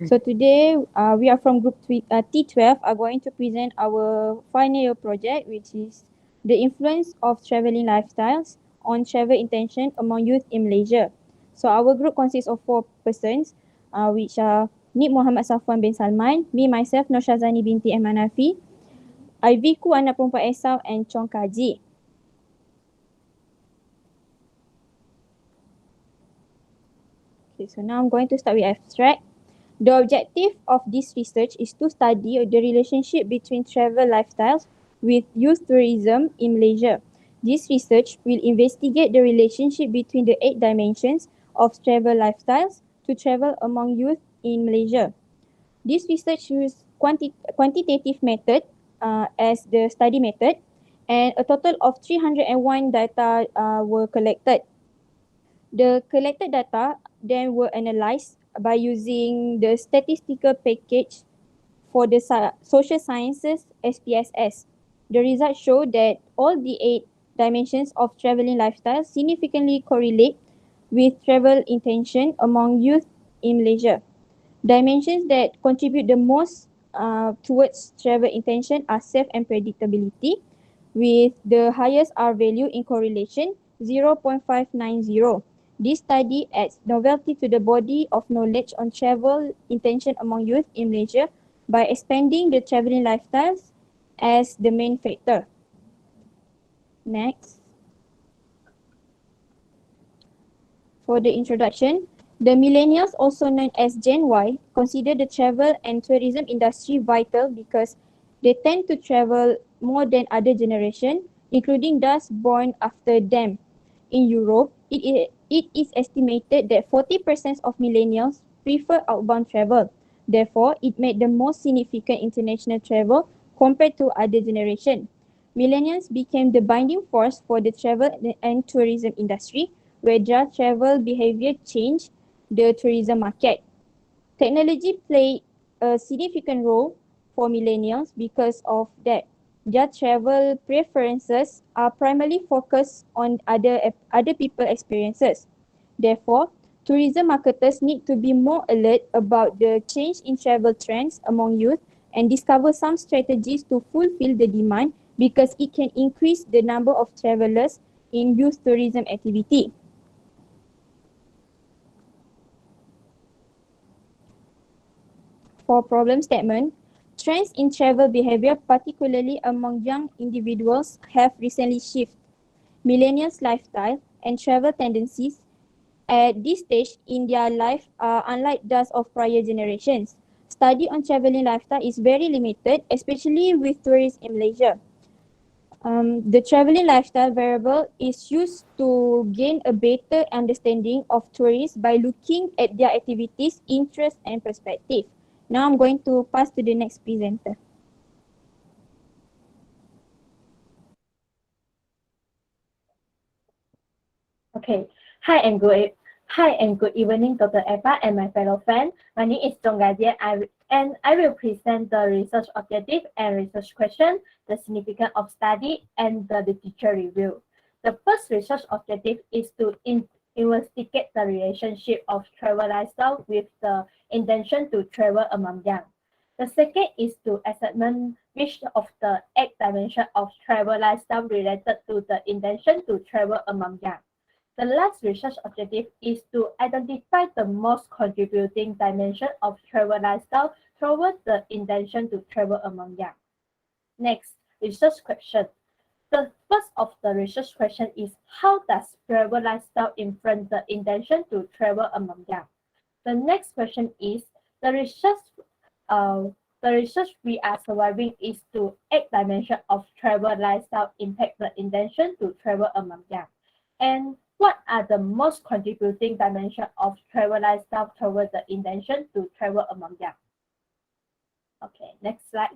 So today we are from group T12 are going to present our final year project, which is the influence of travelling lifestyles on travel intention among youth in Malaysia. So our group consists of 4 persons, which are Nib Muhammad Safwan bin Salman, me myself Nur Syazani binti Ahmanafi, Iviku anak perempuan Esau and Chong Kaji. Okay, so now I'm going to start with abstract. The objective of this research is to study the relationship between travel lifestyles with youth tourism in Malaysia. This research will investigate the relationship between the 8 dimensions of travel lifestyles to travel among youth in Malaysia. This research uses quantitative method as the study method, and a total of 301 data were collected. The collected data then were analysed by using the statistical package for the social sciences SPSS. The results show that all the 8 dimensions of travelling lifestyle significantly correlate with travel intention among youth in Malaysia. Dimensions that contribute the most towards travel intention are self and predictability, with the highest R value in correlation 0.590. This study adds novelty to the body of knowledge on travel intention among youth in Malaysia by expanding the travelling lifestyles as the main factor. Next. For the introduction, the millennials, also known as Gen Y, consider the travel and tourism industry vital because they tend to travel more than other generation. including those born after them. In Europe, it is estimated that 40% of millennials prefer outbound travel. Therefore, it made the most significant international travel compared to other generations. Millennials became the binding force for the travel and tourism industry, where their travel behavior changed the tourism market. Technology played a significant role for millennials because of that. Their travel preferences are primarily focused on other people experiences. Therefore, tourism marketers need to be more alert about the change in travel trends among youth and discover some strategies to fulfill the demand because it can increase the number of travelers in youth tourism activity. For problem statement, trends in travel behavior, particularly among young individuals, have recently shifted. Millennials' lifestyle and travel tendencies at this stage in their life are unlike those of prior generations. Study on traveling lifestyle is very limited, especially with tourists in Malaysia. The traveling lifestyle variable is used to gain a better understanding of tourists by looking at their activities, interests, and perspective. Now I'm going to pass to the next presenter. Okay. Hi and good evening, Dr. Eva and my fellow friends. My name is Jonggadia and I will present the research objective and research question, the significance of study, and the literature review. The first research objective is to investigate the relationship of travel lifestyle with the intention to travel among young. The second is to examine which of the 8 dimensions of travel lifestyle related to the intention to travel among young. The last research objective is to identify the most contributing dimension of travel lifestyle towards the intention to travel among young. Next, research question. The first of the research question is, how does travel lifestyle influence the intention to travel among young? The next question is, the research we are surviving is to 8 dimensions of travel lifestyle impact the intention to travel among young. And what are the most contributing dimensions of travel lifestyle toward the intention to travel among young? Okay, next slide.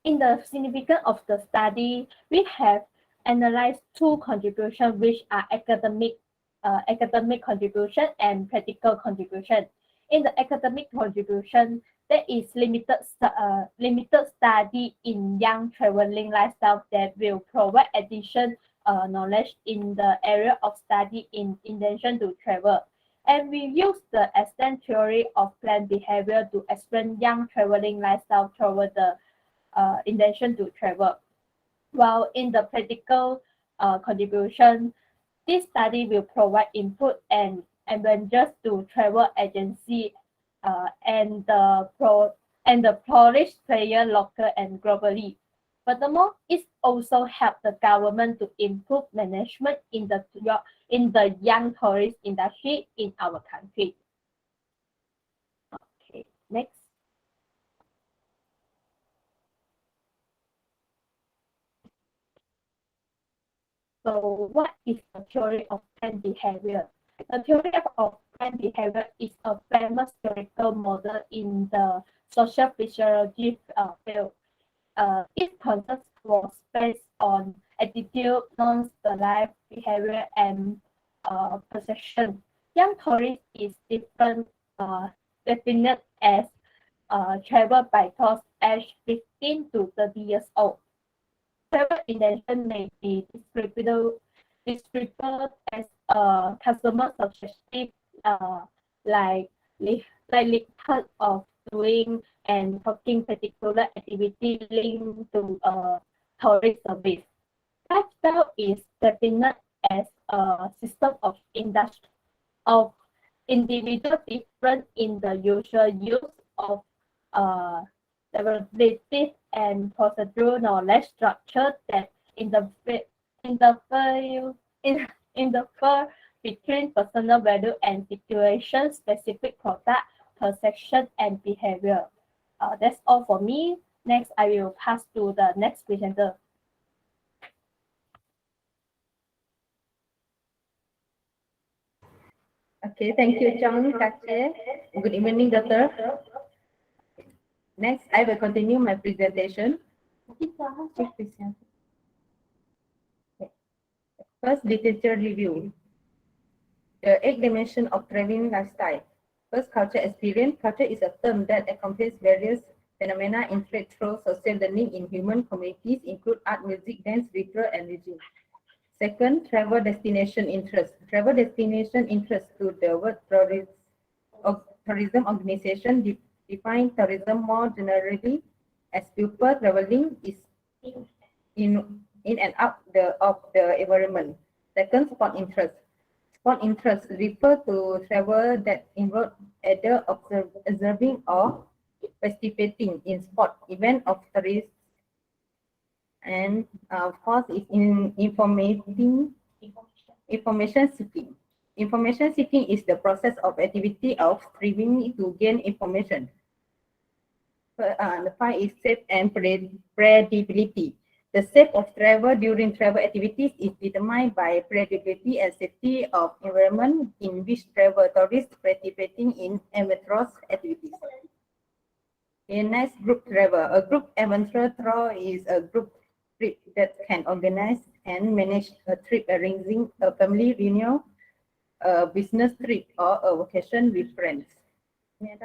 In the significance of the study, we have analyzed 2 contributions, which are academic contribution and practical contribution. In the academic contribution, there is limited study in young traveling lifestyle that will provide additional knowledge in the area of study in intention to travel. And we use the extent theory of planned behavior to explain young traveling lifestyle toward the intention to travel. While in the practical contribution, this study will provide input and advantages to travel agency and the Polish player local and globally. Furthermore, it also helps the government to improve management in the young tourist industry in our country. Okay, next. So what is the theory of planned behavior? The theory of planned behavior is a famous theoretical model in the social physiology field. Its concept was based on attitude, non-life behavior, and perception. Young tourist is defined as travel by those aged 15 to 30 years old. Travel intention may be described as customer subjective, like likelihood of doing and talking particular activity linked to tourist service. Lifestyle is defined as a system of individual different in the usual use of deliberative and procedural knowledge structure that interfere between personal value and situation-specific product, perception, and behavior. That's all for me. Next, I will pass to the next presenter. Okay, thank you, Chang Kache. Good evening, Doctor. Next, I will continue my presentation. First, literature review. The 8 dimensions of traveling lifestyle. First, culture experience. Culture is a term that encompasses various phenomena influenced through social learning in human communities, include art, music, dance, ritual, and religion. Second, travel destination interest. Travel destination interest to the word tourism organization define tourism more generally as people traveling is in and out of the environment. Second, sport interest. Sport interest refer to travel that involve either observing or participating in sport event of tourists, and of course is in information seeking. Information seeking is the process of activity of striving to gain information. The five is safe and predictability. The safe of travel during travel activities is determined by predictability and safety of environment in which travel tourists participating in adventurous activities. In next, group travel. A group adventure tour is a group trip that can organize and manage a trip arranging a family reunion, a business trip, or a vacation with friends. Okay,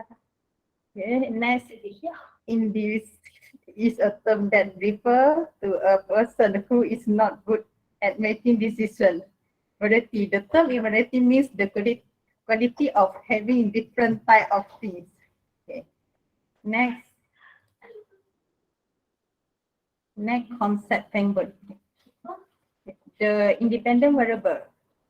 next, in this is a term that refers to a person who is not good at making decisions. Variety. The term variety means the quality of having different type of things. Okay. Next concept framework. The independent variable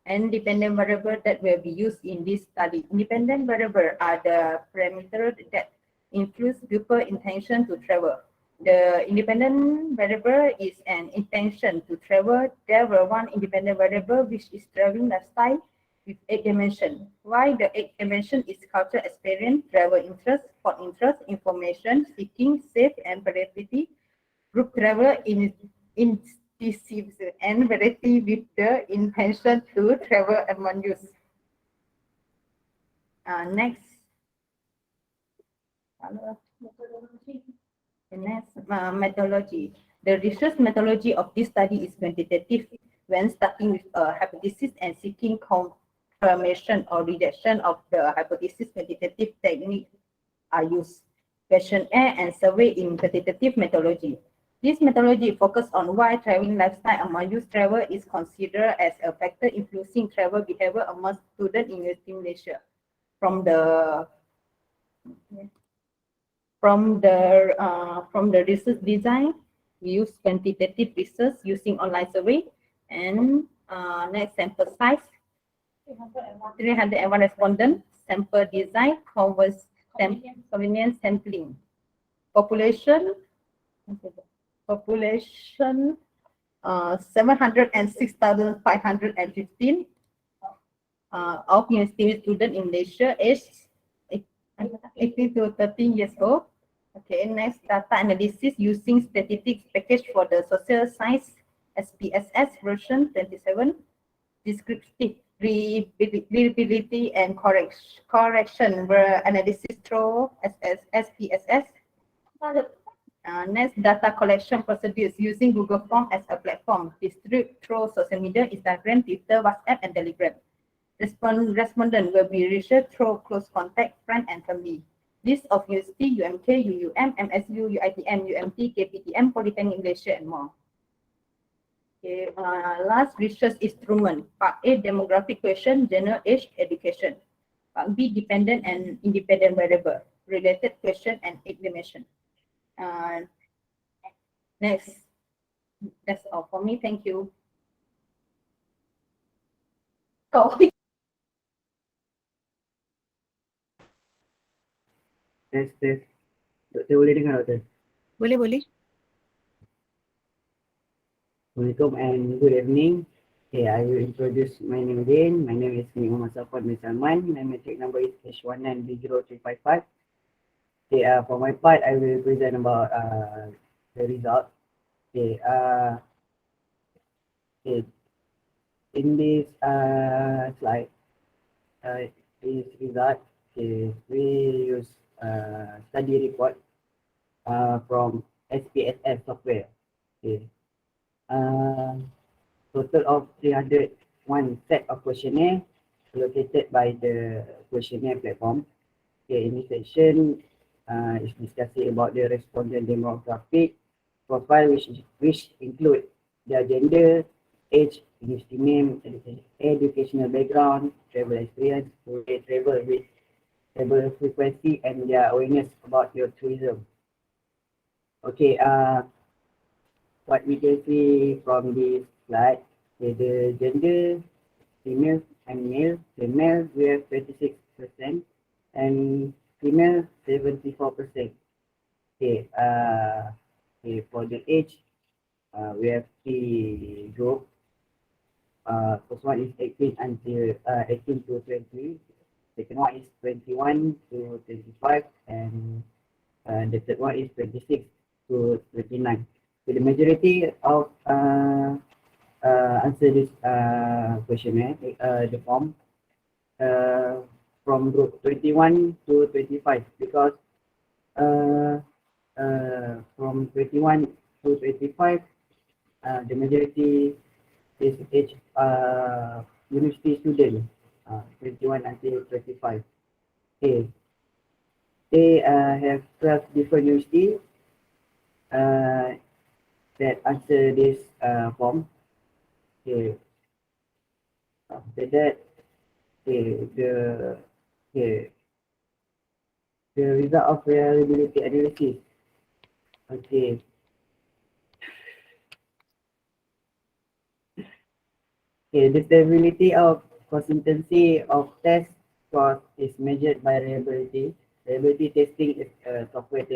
and dependent variable that will be used in this study. Independent variable are the parameters that influence people intention to travel. The independent variable is an intention to travel. There were one independent variable which is traveling lifestyle with 8 dimensions. Why the 8 dimension is culture experience, travel interest, sport interest, information seeking, safe and predictability, group travel in and variety with the intention to travel among use. Next. Methodology. The research methodology of this study is quantitative when starting with a hypothesis and seeking confirmation or rejection of the hypothesis. Quantitative techniques are used. Questionnaire and survey in quantitative methodology. This methodology focuses on why traveling lifestyle among youth travel is considered as a factor influencing travel behavior among students in University Malaysia. From the research design, we use quantitative research using online survey, and next sample size, 301 respondents, sample design, convenience sampling, population 706,515 of university students in Malaysia aged 18 to 13 years old. Okay, next, data analysis using statistics package for the social science SPSS version 27, descriptive readability and correction were analysis through SPSS. Next, data collection procedures using Google Form as a platform, distribute through social media, Instagram, Twitter, WhatsApp, and Telegram. Respondent will be researched through close contact, friend, and family. List of university, UMK, UUM, MSU, UITM, UMT, KPTM, Polytechnic Malaysia, and more. Okay, last research instrument. Part A, demographic question, general age, education. Part B, dependent and independent variable, related question, and 8 dimension. Next, that's all for me. Thank you. Test. Doktor boleh dengar, Doktor? Boleh. Assalamualaikum and good evening. Okay, I will introduce my name again. My name is Muhammad Safwan bin Salman. My metric number is H19B0355. Okay, for my part, I will present about the result. Okay, okay, in this slide, uh, this result, okay, we use study report from SPSS software. Okay, total of 301 set of questionnaire allocated by the questionnaire platform. Okay, in this section is discussing about the respondent demographic profile, which include their gender, age, university name, educational background, travel experience, travel with travel frequency, and their awareness about your tourism. Okay, what we can see from this slide, okay, the gender, female and male. The male we have 26% and female 74%. Okay, okay, for the age, we have three group. First one is 18 until 18 to 20. Second one is 21 to 25, and the third one is 26 to 29. So the majority of answer this questionnaire, the form, from group 21 to 25, because from 21 to 25, the majority is age university student, 21 until 25. Okay, they have 12 different universities that answer this form. Okay, after that, okay, okay, the result of reliability analysis. Okay, okay, the stability of consistency of test scores is measured by reliability. Reliability testing is software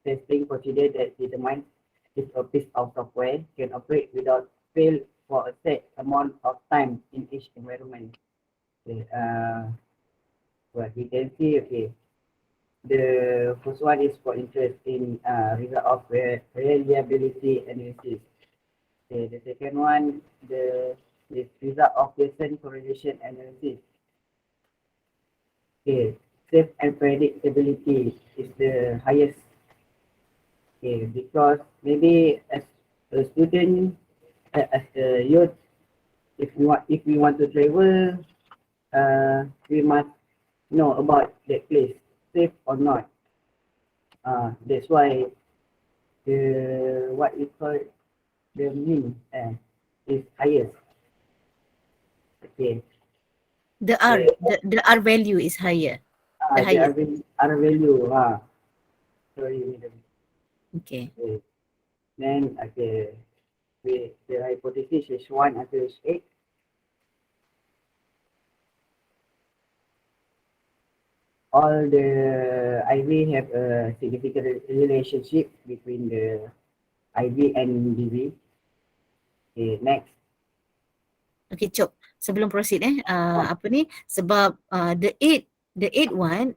testing procedure that determines if a piece of software can operate without fail for a set amount of time in each environment. Okay, what we can see, okay, the first one is for interest in result of reliability analysis. Okay, the second one, the result of Pearson correlation analysis. Okay, safe and predictability is the highest. Okay, because maybe as a student, as a youth, if we want to travel, we must know about that place, safe or not. That's why the what we call the mean is highest. Okay. The R, the R value is higher. The highest. R value. Sorry, madam. Okay. Okay. Then okay, the hypothesis is 1 until 8. All the IV have a significant relationship between the IV and DV. Okay, next. Okay, Cok. Sebelum proceed apa ni, sebab the eight one,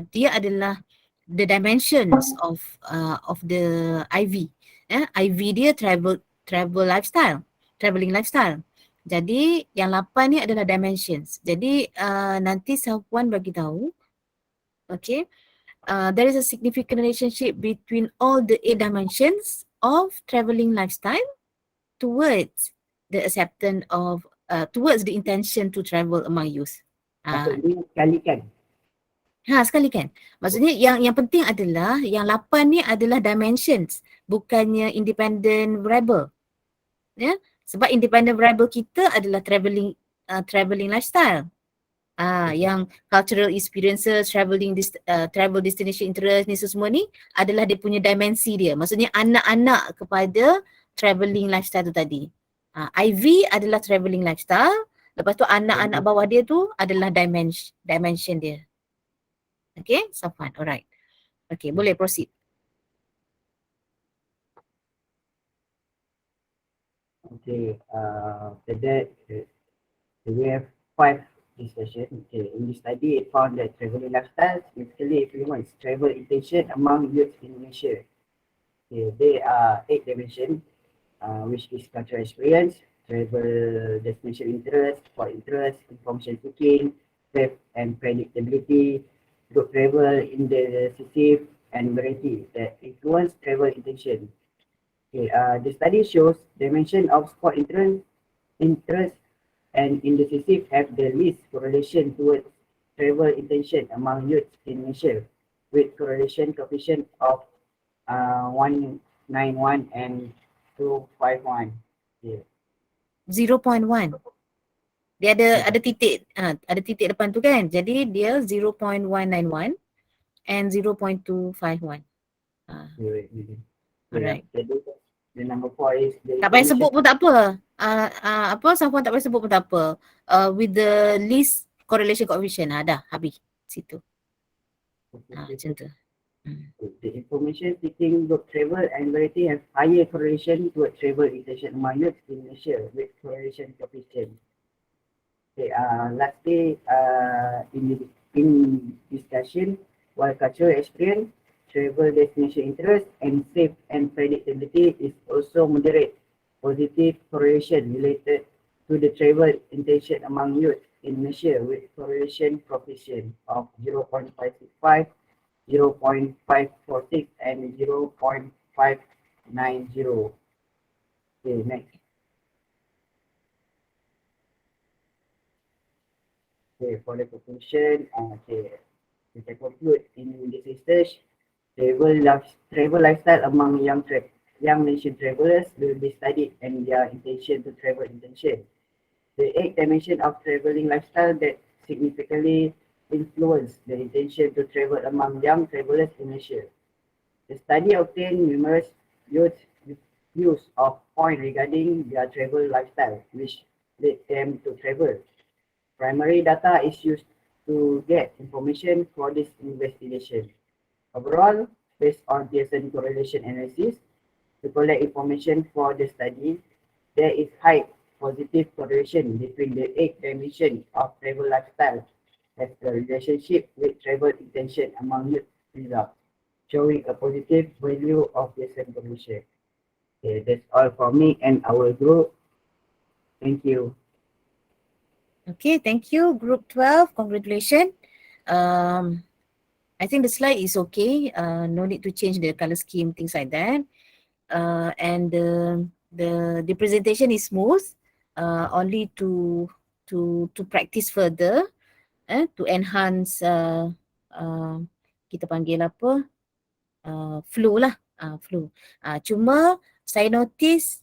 dia adalah the dimensions of the IV. IV dia traveling lifestyle. Jadi yang 8 ni adalah dimensions. Jadi nanti Safwan bagi tahu, okay, there is a significant relationship between all the 8 dimensions of traveling lifestyle towards the acceptance of towards the intention to travel among youth. Maksudnya sekalikan. Sekali kan. Maksudnya yang penting adalah yang 8 ni adalah dimensions, bukannya independent variable. Ya, sebab independent variable kita adalah travelling lifestyle. Yang cultural experiences, travel destination interest ni semua ni adalah dia punya dimensi dia. Maksudnya anak-anak kepada travelling lifestyle tu tadi. IV adalah travelling lifestyle, lepas tu anak-anak bawah dia tu adalah dimension dia. Okay, Safwan, alright. Okay, boleh proceed. Okay, after that, we have 5 this session. Okay, in this study, it found that traveling lifestyle significantly influence travel intention among youth in Indonesia. Okay, there are 8 dimensions, which is cultural experience, travel destination interest, sport interest, information seeking, safe and predictability, group travel, indecisive, and variety that influence travel intention. Okay, the study shows dimension of sport interest and indecisive have the least correlation towards travel intention among youth in Malaysia, with correlation coefficient of 191 and 251. Yeah. 0.1. Dia ada titik, ada titik depan tu kan. Jadi dia 0.191 and 0.251. Alright. The number 4 is the Tak payah sebut pun tak apa. Safwan tak payah sebut pun tak apa. With the least correlation coefficient. Dah habis situ. Macam tu. The information seeking group travel and variety have higher correlation toward travel intention among youth in Malaysia with correlation coefficient. Okay, lastly, in discussion, while cultural experience, travel destination interest, and safe and predictability is also moderate positive correlation related to the travel intention among youth in Malaysia with correlation coefficient of 0.565, 0.546, and 0.590. Okay, next. Okay, for the conclusion, we can conclude in this research, travel lifestyle among young Malaysian travelers will be studied and their intention to travel intention. The 8 dimensions of traveling lifestyle that significantly influence the intention to travel among young travelers in Malaysia. The study obtained numerous youth views of points regarding their travel lifestyle, which led them to travel. Primary data is used to get information for this investigation. Overall, based on Pearson correlation analysis, to collect information for the study, there is high positive correlation between the 8 dimensions of travel lifestyle as a relationship with travel intention among youth results, showing a positive value of Pearson correlation. Okay, that's all for me and our group. Thank you. Okay, thank you. Group 12, congratulations. I think the slide is okay. No need to change the color scheme, things like that. And the presentation is smooth. Only to practice further, to enhance kita panggil apa? Flow lah. Flow. Cuma saya notice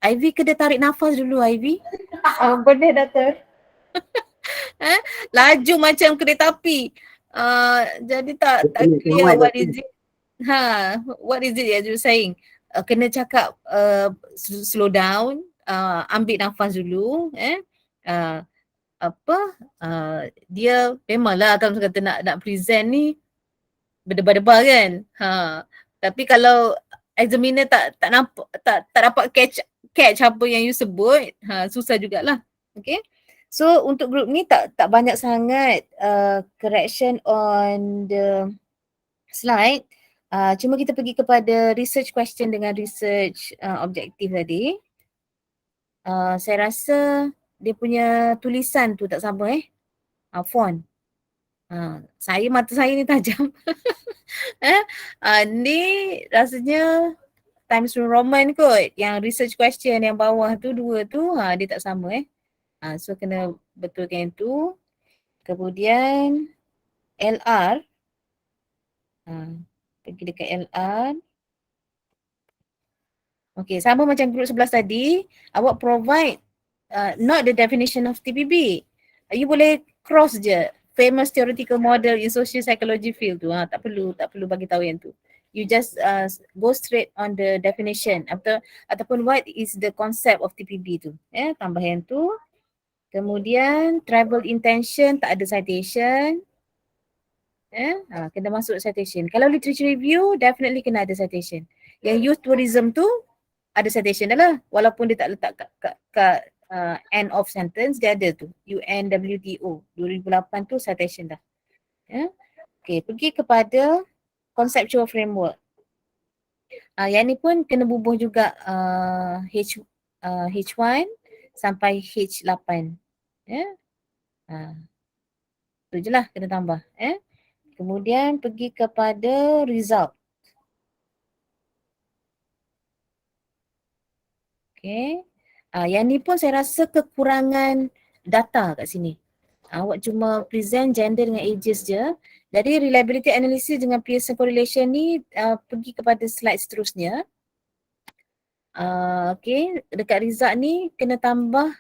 Ivy kena tarik nafas dulu, Ivy. Boleh Doktor. Laju macam kereta api. Jadi tak clear what is it. What is it that you're saying? Kena cakap slow down, ambil nafas dulu. Dia memanglah kalau kata nak present ni berdebar-debar kan. Tapi kalau examiner tak nampak, tak dapat catch apa yang you sebut, susah jugalah. Okay. So untuk group ni tak banyak sangat correction on the slide. Cuma kita pergi kepada research question dengan research objektif tadi. Saya rasa dia punya tulisan tu tak sama font. Mata saya ni tajam. Ni rasanya Times New Roman kot. Yang research question yang bawah tu 2 tu dia tak sama so kena betulkan itu. Kemudian LR. Pergi dekat LR. Okay, sama macam group 11 tadi. Awak provide not the definition of TPB. You boleh cross je. Famous theoretical model in social psychology field tu. Tak perlu bagi tahu yang tu. You just go straight on the definition ataupun what is the concept of TPB tu. Tambah yang tu. Kemudian travel intention tak ada citation. Kena masuk citation. Kalau literature review definitely kena ada citation. Yang youth tourism tu ada citation dah lah. Walaupun dia tak letak kat end of sentence dia ada tu. UNWTO 2008 tu citation dah. Ya. Okay, pergi kepada conceptual framework. Yang ni pun kena bubuh juga H1 sampai H8. Ya. Tu je lah kena tambah. Kemudian pergi kepada result. Okay. Yang ni pun saya rasa kekurangan data kat sini. Awak cuma present gender dengan ages je. Jadi reliability analysis dengan Pearson correlation ni pergi kepada slide seterusnya. Okay, dekat result ni kena tambah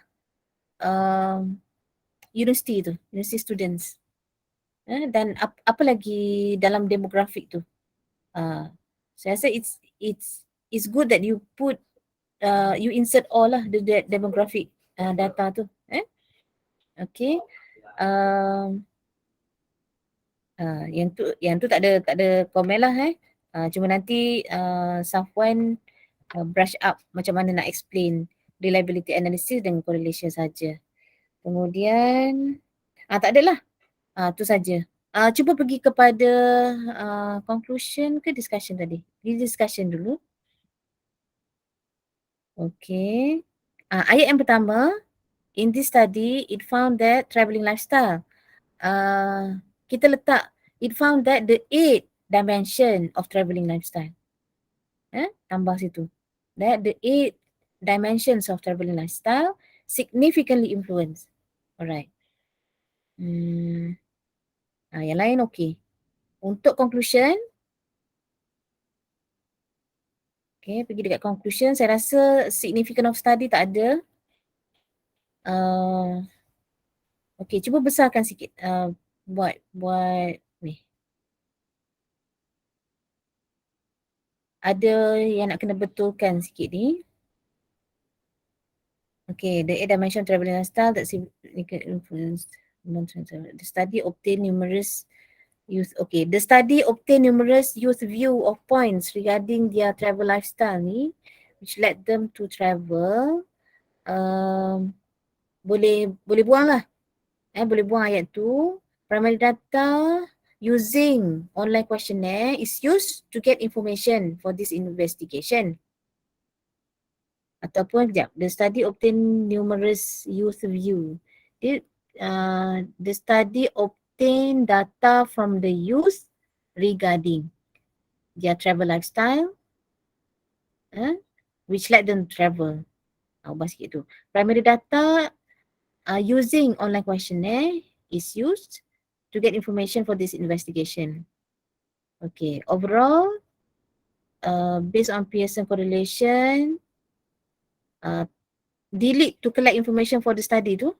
university tu, university students. Dan apa lagi dalam demografik tu. Saya rasa it's good that you put you insert all lah the demographic data tu. Okay. Yang tu tak ada komen lah. Cuma nanti Safwan brush up macam mana nak explain reliability analysis dan correlation saja. Kemudian tak adalah. Tu saja. Cuba pergi kepada conclusion ke discussion tadi? Pergi discussion dulu. Okay. Ayat yang pertama, in this study, it found that travelling lifestyle. Kita letak, it found that the 8 dimension of travelling lifestyle. Tambah situ. That the 8 dimensions of travelling lifestyle significantly influence. Alright. Yang lain okay. Untuk conclusion, okay, pergi dekat conclusion, saya rasa significant of study tak ada. Okay, cuba besarkan sikit. Buat ni. Ada yang nak kena betulkan sikit ni. Okay, the 8 dimension travelling lifestyle that significant influence. The study obtained numerous youth. Okay, the study obtained numerous youth view of points regarding their travel lifestyle ni, which led them to travel. Boleh buang lah. Boleh buang ayat tu. Primary data using online questionnaire is used to get information for this investigation. Ataupun sekejap, the study obtained numerous youth view. The study obtained data from the youth regarding their travel lifestyle, which led them to travel. Ubah sikit tu. Primary data using online questionnaire is used to get information for this investigation. Okay, overall, based on Pearson correlation, delete to collect information for the study tu.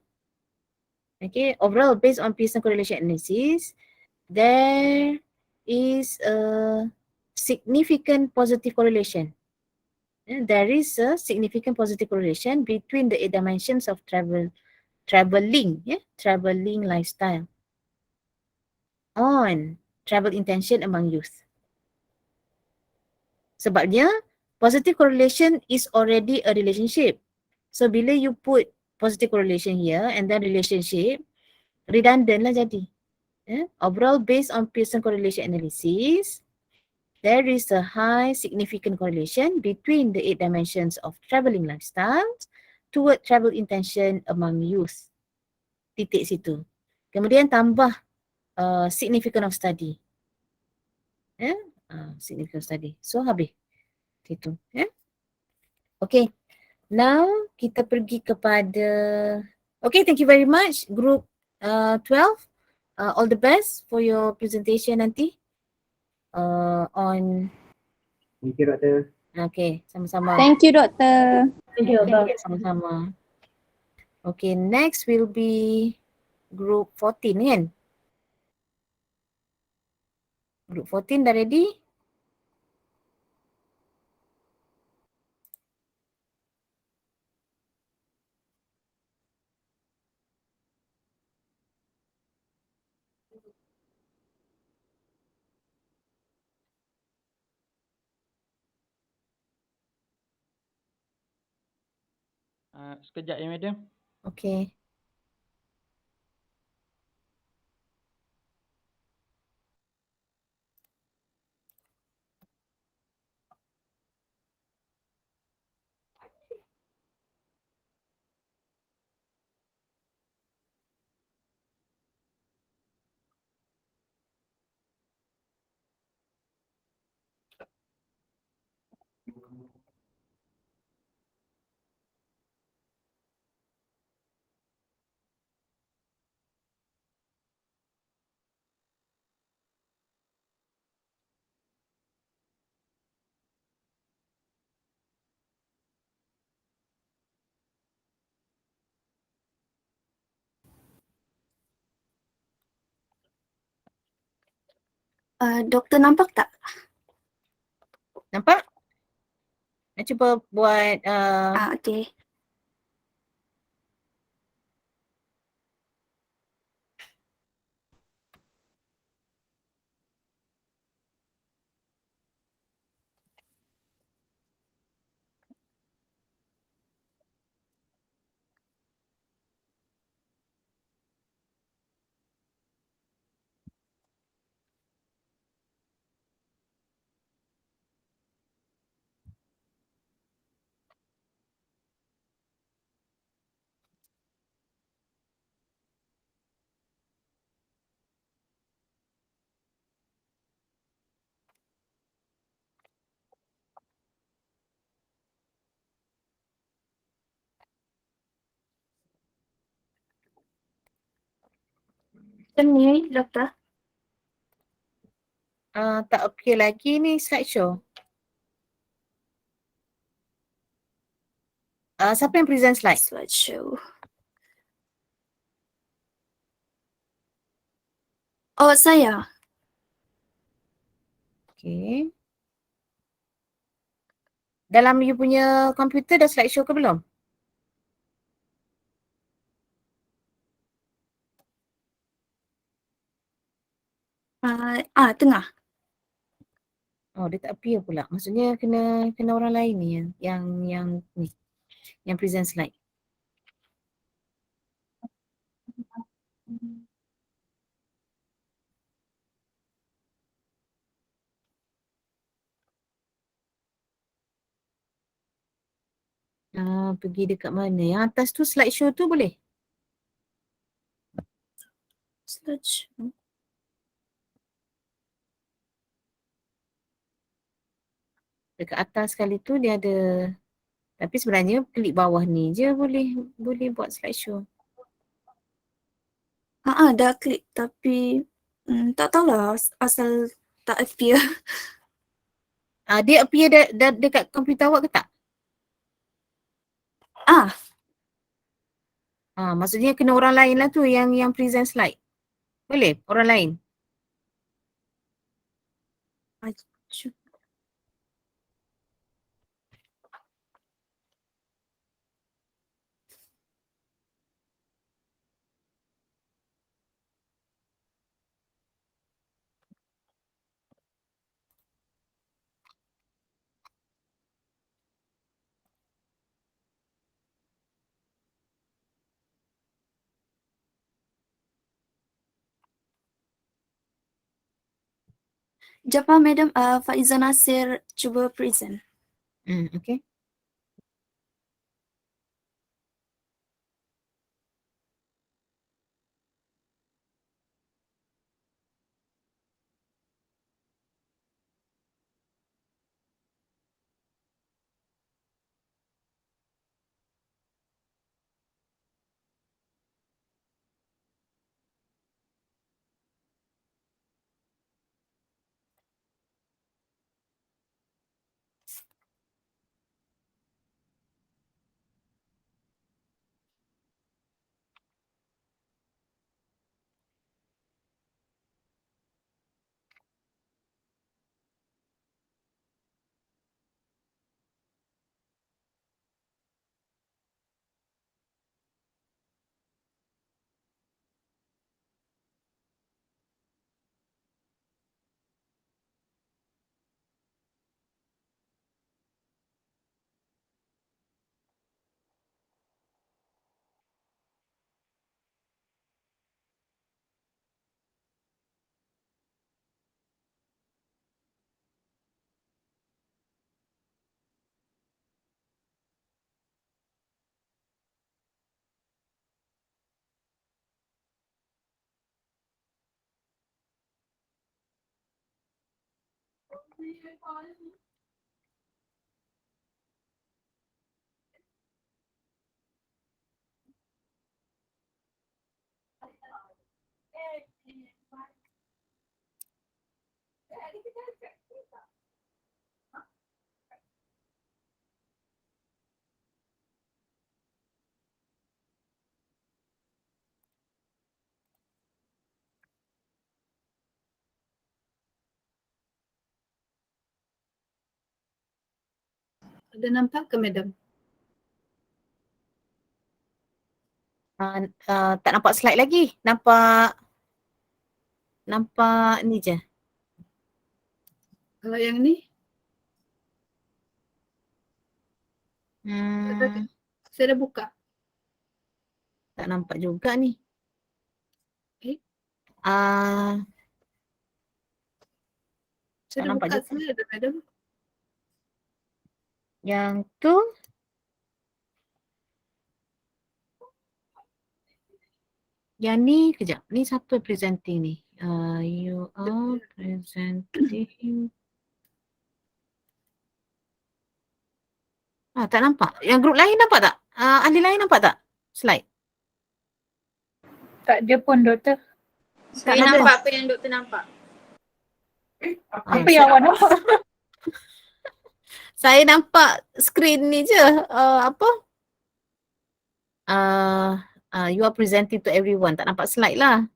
Okay, overall based on Pearson correlation analysis, there is a significant positive correlation. There is a significant positive correlation between the 8 dimensions of traveling lifestyle on travel intention among youth. Sebabnya positive correlation is already a relationship. So bila you put positive correlation here and then relationship, redundant lah jadi. Overall based on Pearson correlation analysis, there is a high significant correlation between the 8 dimensions of travelling lifestyles toward travel intention among youth. Titik situ. Kemudian tambah significant of study. Significant study. So habis. Situ. Okay. Now kita pergi kepada, okay, thank you very much group 12. All the best for your presentation nanti on. Thank you, Doktor. Okay, sama-sama. Thank you, Doktor. Thank you, Doktor. Sama-sama. Okay, next will be group 14 kan? Group 14 dah ready? Sekejap ya, madam. Okay. Doktor nampak tak? Nampak? Nak cuba buat Okay. Macam ni, doktor. tak okay lagi ni slideshow. Siapa yang present slide? Slideshow. Oh, saya. Okay. Dalam you punya komputer dah slideshow ke belum? Tengah. Oh, dia tak appear pula. Maksudnya kena orang lain ni yang present slide. Pergi dekat mana? Yang atas tu slideshow tu boleh? Slideshow. Dekat atas sekali tu dia ada, tapi sebenarnya klik bawah ni je boleh buat slideshow. Dah klik tapi tak tahulah asal tak appear. Dia appear dekat komputer awak ke tak? Maksudnya kena orang lain lah tu yang present slide. Boleh? Orang lain? Japa, madam. Faiza Nasir cuba present. Okay. Ada nampak ke madam? Tak nampak slide lagi. Nampak ni je. Kalau yang ni, saya dah buka. Tak nampak juga ni. Eh? Tak Saya dah nampak buka juga. semua dah madam. Yang tu yang ni kejap. Ni siapa presenting ni? You are presenting. Tak nampak. Yang grup lain nampak tak? Ahli lain nampak tak? Slide. Tak dia pun doktor. Saya nampak apa yang doktor nampak. Apa yang awak nampak? Saya nampak screen ni je. You are presenting to everyone. Tak nampak slide lah.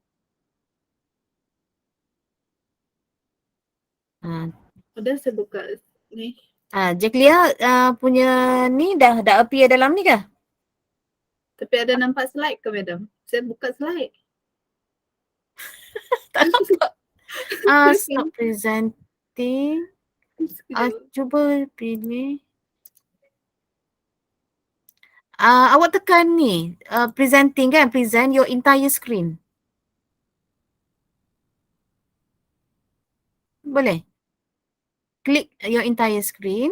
Dah saya buka ni. Jack Lia punya ni dah appear dalam ni kah? Tapi ada nampak slide ke madam? Saya buka slide. Tak nampak. Stop presenting. Cuba pilih. Awak tekan ni. Presenting kan? Present your entire screen. Boleh? Klik your entire screen.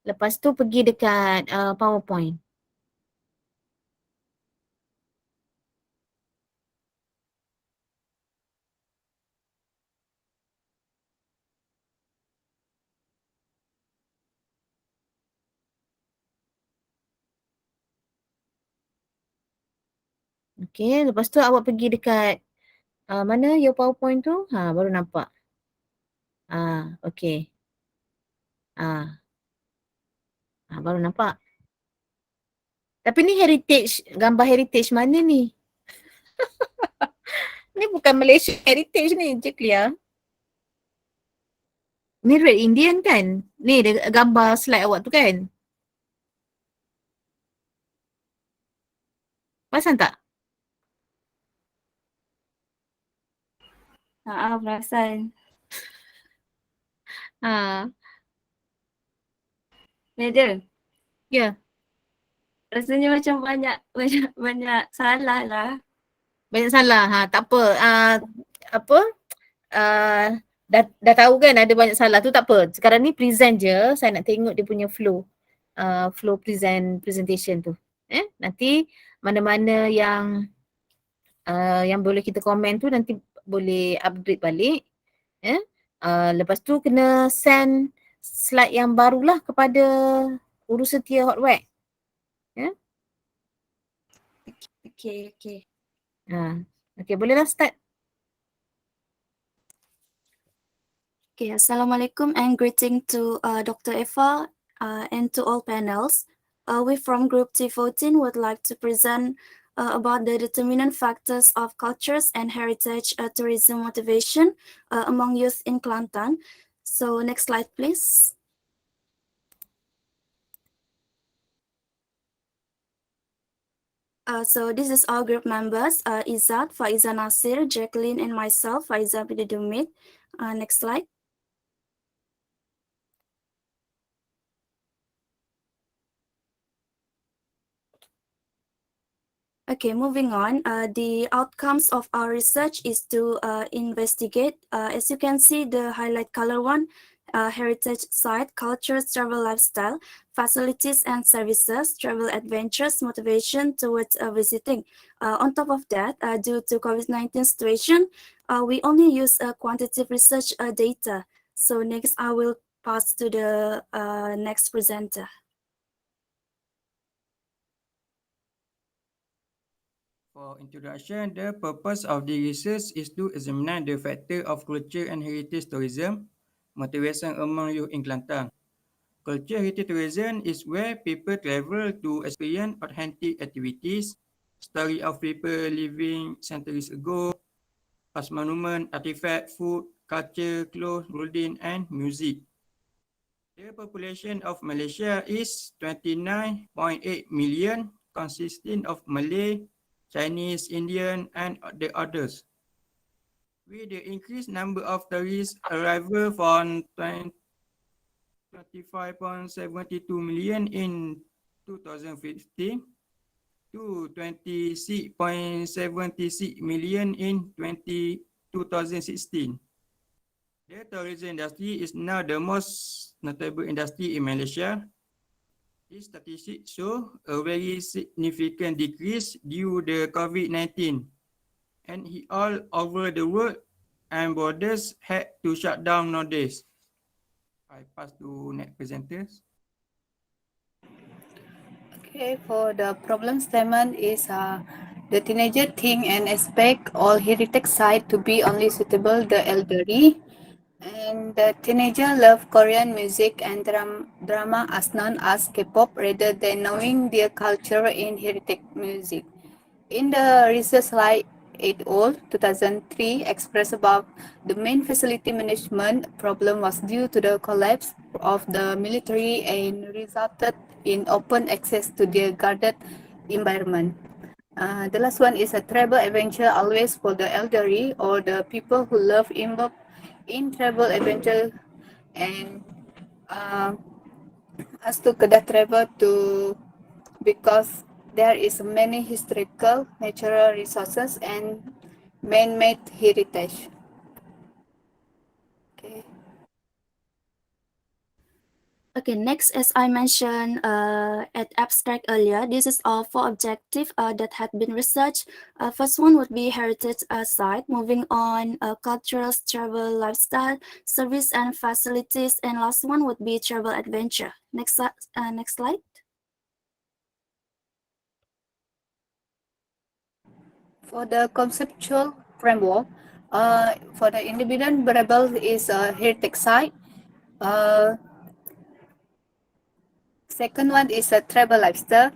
Lepas tu pergi dekat PowerPoint. Okay, lepas tu awak pergi dekat mana your PowerPoint tu? Baru nampak. Okay. Baru nampak. Tapi ni heritage, gambar heritage mana ni? Ni bukan Malaysia heritage ni, Cik Lia. Ni Red Indian kan? Ni dia gambar slide awak tu kan? Perasan tak? Perasan. Madam. Ya. Rasanya macam banyak salah lah. Banyak salah. Tak apa. Dah tahu kan ada banyak salah tu, tak apa. Sekarang ni present je. Saya nak tengok dia punya flow. Flow presentation tu. Nanti mana-mana yang boleh kita komen tu nanti boleh upgrade balik. Lepas tu kena send slide yang barulah kepada urusetia Hotwec. Okay. Okay, bolehlah start. Okay, Assalamualaikum and greeting to Dr. Eva and to all panels. We from Group T14 would like to present about the determinant factors of cultures and heritage tourism motivation among youth in Kelantan. So next slide, please. So this is our group members, Izzat, Faiza Nasir, Jacqueline, and myself, Faiza Bididumit. Next slide. Okay, moving on. The outcomes of our research is to investigate, as you can see, the highlight color one, heritage site, cultures, travel lifestyle, facilities and services, travel adventures, motivation towards visiting. On top of that, due to COVID-19 situation, we only use quantitative research data. So next, I will pass to the next presenter. For introduction, the purpose of the research is to examine the factor of culture and heritage tourism, motivation among youth in Kelantan. Culture heritage tourism is where people travel to experience authentic activities, story of people living centuries ago, past monument, artifact, food, culture, clothes, clothing, and music. The population of Malaysia is 29.8 million, consisting of Malay, Chinese, Indian, and the others. With the increased number of tourist arrival from 25.72 million in 2015 to 26.76 million in 2016. The tourism industry is now the most notable industry in Malaysia. These statistics show a very significant decrease due to COVID-19, and all over the world and borders had to shut down nowadays. I pass to next presenters. Okay, for the problem statement is the teenager think and expect all heritage site to be only suitable the elderly. And the teenager love Korean music and drama as known as K-pop rather than knowing their culture in heritage music. In the research slide 8 all 2003 expressed about the main facility management problem was due to the collapse of the military and resulted in open access to their guarded environment. The last one is a travel adventure always for the elderly or the people who love involve in travel adventure and has to Kedah travel to because there is many historical natural resources and man-made heritage. Okay. Okay, next, as I mentioned at abstract earlier, this is all four objectives that had been researched. First one would be heritage site, moving on cultural, travel, lifestyle, service and facilities, and last one would be travel adventure. Next slide. For the conceptual framework, for the independent variable is a heritage site. Second one is a travel lifestyle.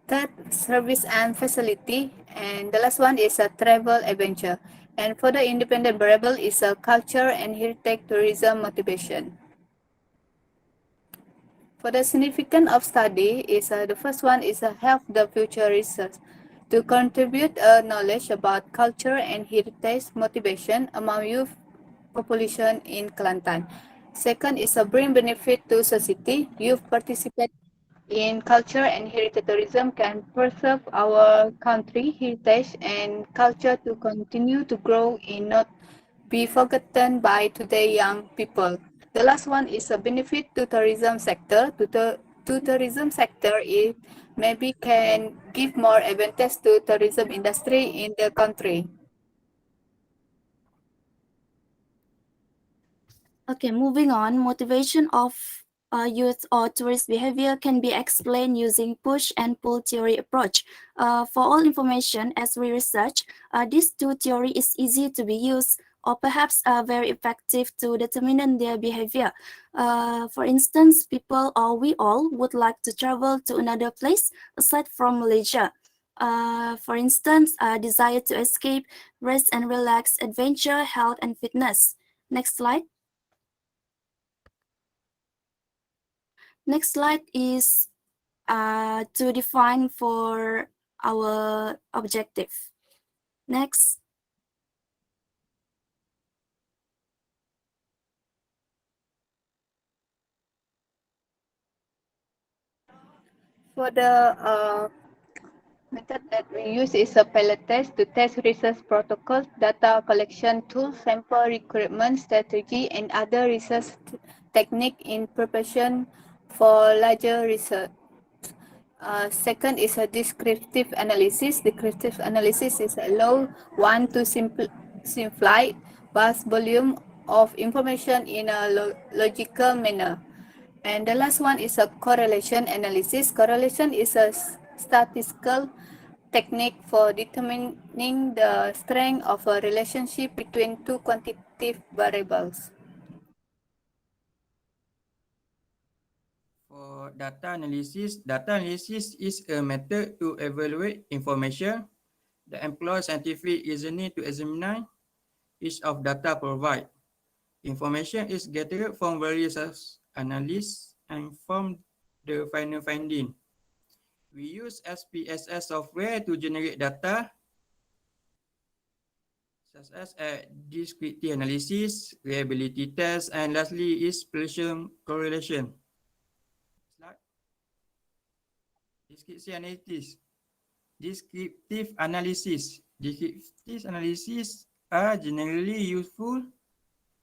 Third, service and facility. And the last one is a travel adventure. And for the independent variable is a culture and heritage tourism motivation. For the significance of study is the first one is help the future research to contribute knowledge about culture and heritage motivation among youth population in Kelantan. Second is a bring benefit to society. Youth participate in culture and heritage tourism can preserve our country heritage and culture to continue to grow in not be forgotten by today young people. The last one is a benefit to tourism sector. To tourism sector, it maybe can give more advantage to tourism industry in the country. Okay, moving on, motivation of youth or tourist behavior can be explained using push and pull theory approach. For all information, as we research, this two theory is easy to be used or perhaps very effective to determine their behavior. For instance, people or we all would like to travel to another place aside from Malaysia. For instance, desire to escape, rest and relax, adventure, health and fitness. Next slide. Next slide is to define for our objective. Next. For the method that we use is a pilot test to test research protocols, data collection tools, sample recruitment strategy, and other research technique in preparation for larger research. Second is a descriptive analysis. Descriptive analysis is allow one to simplify vast volume of information in a logical manner. And the last one is a correlation analysis. Correlation is a statistical technique for determining the strength of a relationship between two quantitative variables. For data analysis is a method to evaluate information that employs scientific reasoning to examine each of data provided. Information is gathered from various analyses and from the final finding. We use SPSS software to generate data, such as descriptive analysis, reliability test, and lastly is Bayesian correlation. Slide. Descriptive analysis. Descriptive analysis are generally useful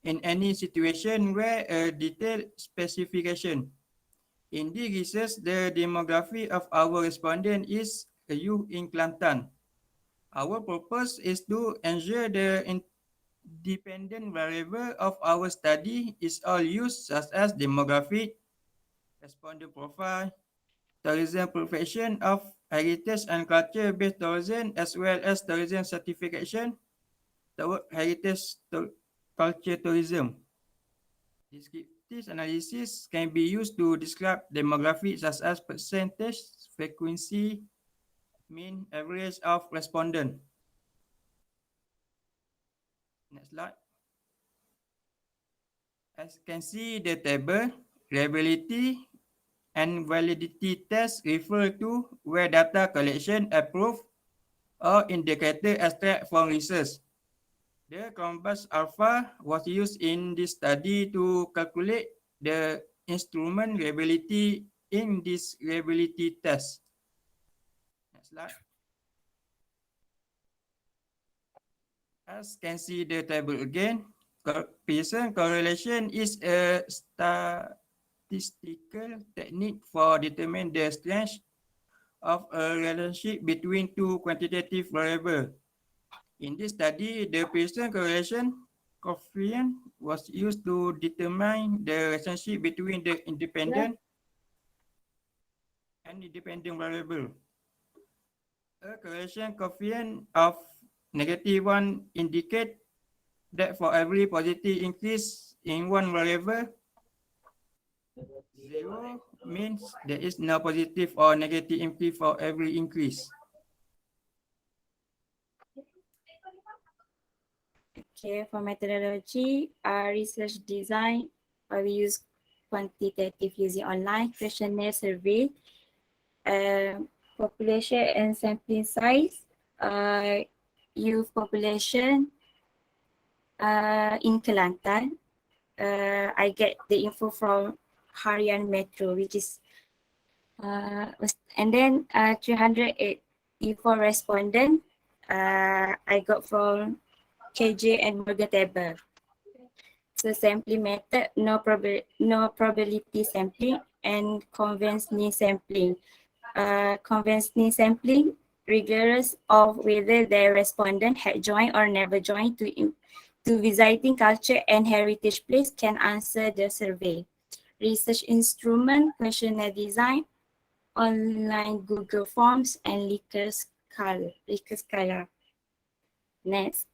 in any situation where a detailed specification. In this research, the demography of our respondent is a youth in Kelantan. Our purpose is to ensure the independent variable of our study is all used, such as demographic, respondent profile, tourism profession of heritage and culture-based tourism, as well as tourism certification toward heritage culture tourism. Descriptive analysis can be used to describe demographics such as percentage, frequency, mean, average of respondent. Next slide. As you can see the table, reliability and validity tests refer to where data collection approved or indicator extract from research. The Compass Alpha was used in this study to calculate the instrument reliability in this reliability test. Next slide. As can see the table again, Pearson correlation is a statistical technique for determining the strength of a relationship between two quantitative variables. In this study, the Pearson correlation coefficient was used to determine the relationship between the independent and independent variable. A correlation coefficient of -1 indicates that for every positive increase in one variable, 0 means there is no positive or negative increase for every increase. Okay, for methodology, research design, we use quantitative using online questionnaire survey, population and sampling size, youth population in Kelantan. I get the info from Harian Metro, which is and then 384 respondent I got from KJ and Morgan table. So sampling method, no probability sampling and conventional sampling. Conventional sampling, regardless of whether the respondent had joined or never joined to visiting culture and heritage place, can answer the survey. Research instrument, questionnaire design, online Google Forms, and Likert Scala. Next.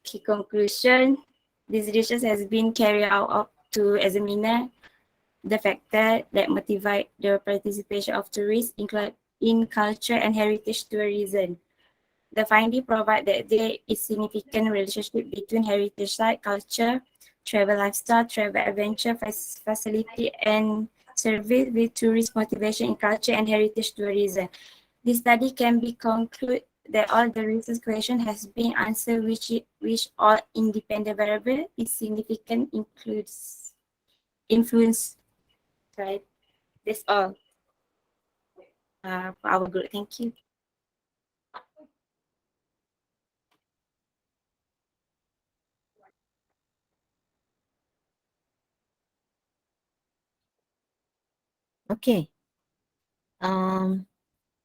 Key conclusion, this research has been carried out up to examine the factor that motivate the participation of tourists in culture and heritage tourism. The finding provide that there is significant relationship between heritage site, culture, travel lifestyle, travel adventure facility, and service with tourist motivation in culture and heritage tourism. This study can be concluded that all the research question has been answered, which all independent variable is significant influence. Right, that's all for our group. Thank you. Okay.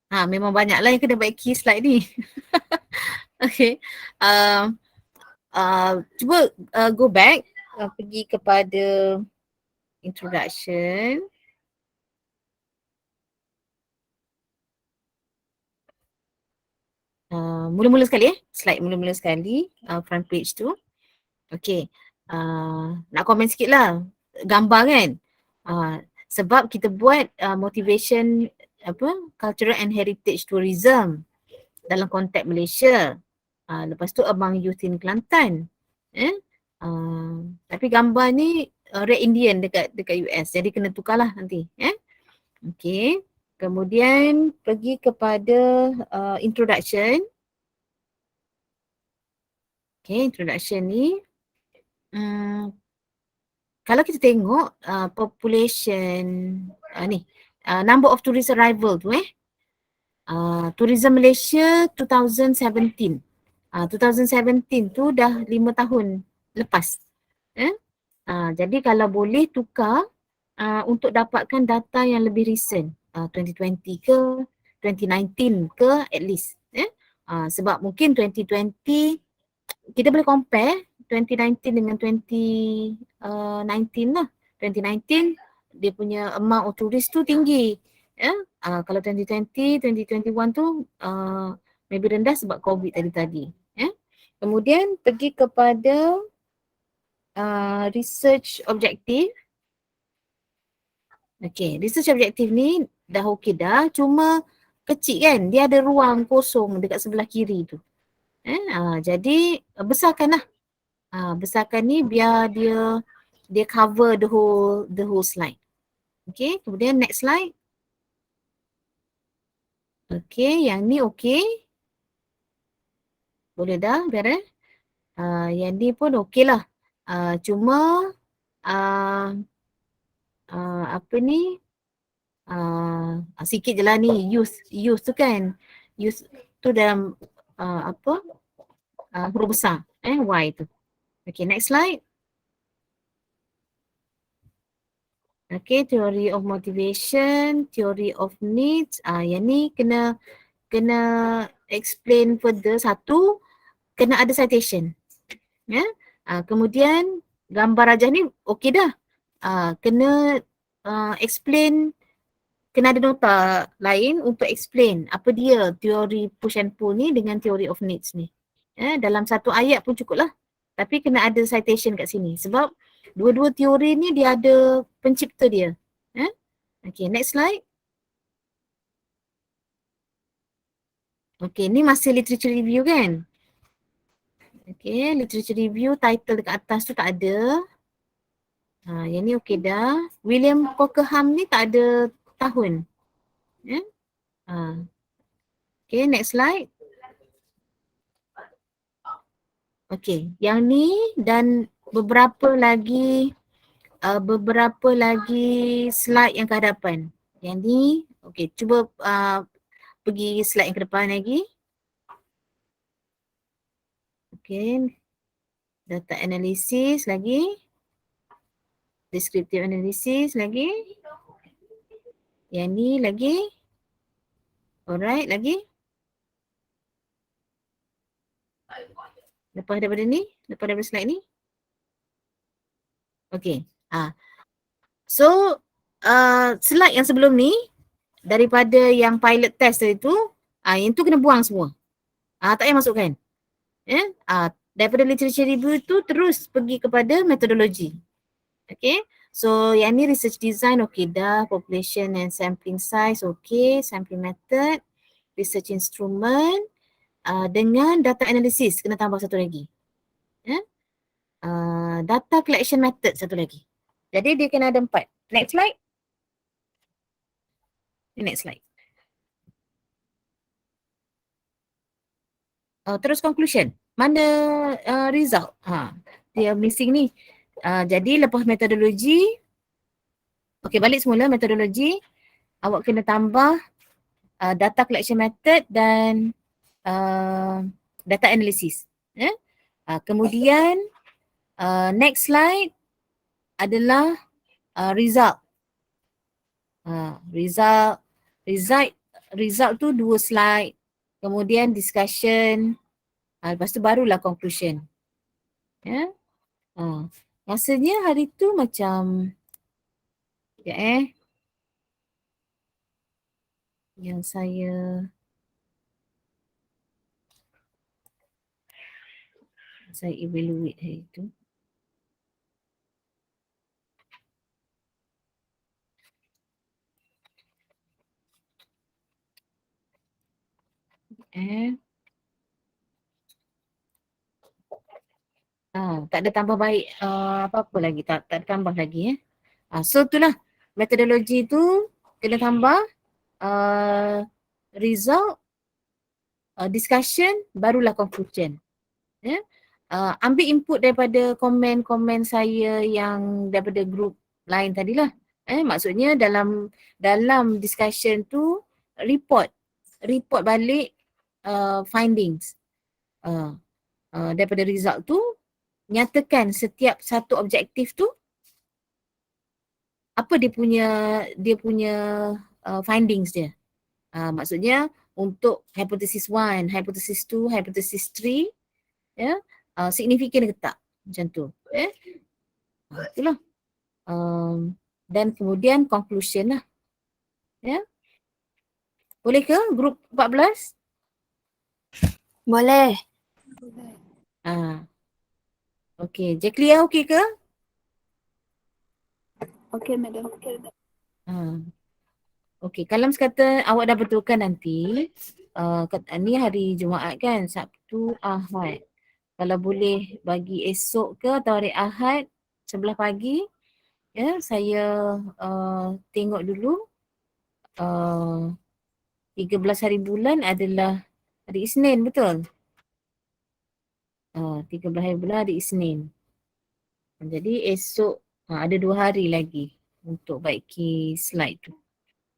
Memang banyaklah yang kena baik key slide ni. Okay. Cuba go back, pergi kepada introduction. Mula-mula sekali slide mula-mula sekali, front page tu. Okay, nak komen sikit lah, gambar kan. Sebab kita buat motivation cultural and heritage tourism dalam konteks Malaysia. Lepas tu among youth in Kelantan. Tapi gambar ni Red Indian dekat US, jadi kena tukarlah nanti. Okay. Kemudian pergi kepada introduction. Okay, introduction ni. Kalau kita tengok population ni, number of tourist arrival tu tourism Malaysia 2017. 2017 tu dah 5 tahun lepas. Jadi kalau boleh tukar untuk dapatkan data yang lebih recent, 2020 ke 2019 ke at least. Sebab mungkin 2020 kita boleh compare 2019 dengan 2019 lah. 2019 dia punya amount of tourist tu tinggi. Kalau 2020, 2021 tu maybe rendah sebab COVID tadi. Kemudian pergi kepada research objective. Okay, research objective ni dah okey dah, cuma kecil kan, dia ada ruang kosong dekat sebelah kiri tu. Jadi besarkan lah. Besarkan ni biar dia cover the whole slide. Okay, kemudian next slide. Okay, yang ni okey. Boleh dah, beres. Yang ni pun okey lah. Cuma apa ni, sikit je lah ni, youth tu kan. Youth tu dalam huruf besar, Y tu. Okay, next slide. Okay, theory of motivation, theory of needs. Yang ni kena explain further. Satu, kena ada citation. Kemudian gambar rajah ni okey dah. Kena explain, kena ada nota lain untuk explain apa dia teori push and pull ni dengan theory of needs ni. Dalam satu ayat pun cukup lah. Tapi kena ada citation kat sini sebab dua-dua teori ni dia ada pencipta dia. Okay, next slide. Okay, ni masih literature review kan? Okay, literature review title dekat atas tu tak ada. Yang ni okey dah. William Cockerham ni tak ada tahun. Okay, next slide. Okay, yang ni dan beberapa lagi slide yang ke hadapan. Yang ni, okay, cuba pergi slide yang ke depan lagi. Okay, data analysis lagi. Descriptive analysis lagi. Yang ni lagi. Alright, lagi. Lepas daripada ni, lepas daripada slide ni. Okay. So, slide yang sebelum ni, daripada yang pilot test tadi tu, yang tu kena buang semua. Tak payah masukkan. Daripada literature review tu terus pergi kepada metodologi. Okay. So, yang ni research design okey dah. Population and sampling size okey. Sampling method. Research instrument. Dengan data analysis kena tambah satu lagi. Data collection method satu lagi. Jadi dia kena ada 4. Next slide. Next slide. Terus conclusion. Mana result? Dia missing ni. Jadi lepas metodologi, okay, balik semula metodologi, awak kena tambah data collection method dan data analysis. Kemudian next slide adalah result. Result tu 2 slide. Kemudian discussion. Lepas tu barulah conclusion. Ya. Rasanya hari tu macam yang saya evaluate hari tu. Tak ada tambah baik apa-apa lagi, tak ada tambah lagi so itulah metodologi tu kena tambah result, discussion, barulah conclusion. Ambil input daripada komen-komen saya yang daripada group lain tadilah. Maksudnya dalam discussion tu report balik findings daripada result tu, nyatakan setiap satu objektif tu apa dia punya findings dia. Maksudnya untuk hypothesis 1, hypothesis 2, hypothesis 3 signifikan ke tak, macam tu. Itulah. Dan kemudian conclusion lah. Boleh ke grup 14? Boleh. Okey, Jacqueline okey ke? Okay, madam. Okey, kalau kata awak dah betulkan nanti, ni hari Jumaat kan, Sabtu, Ahad. Kalau boleh bagi esok ke atau hari Ahad sebelah pagi, saya tengok dulu 13 hari bulan adalah hari Isnin, betul? 13 hari bulan hari Isnin. Jadi esok ada 2 hari lagi untuk baiki slide tu.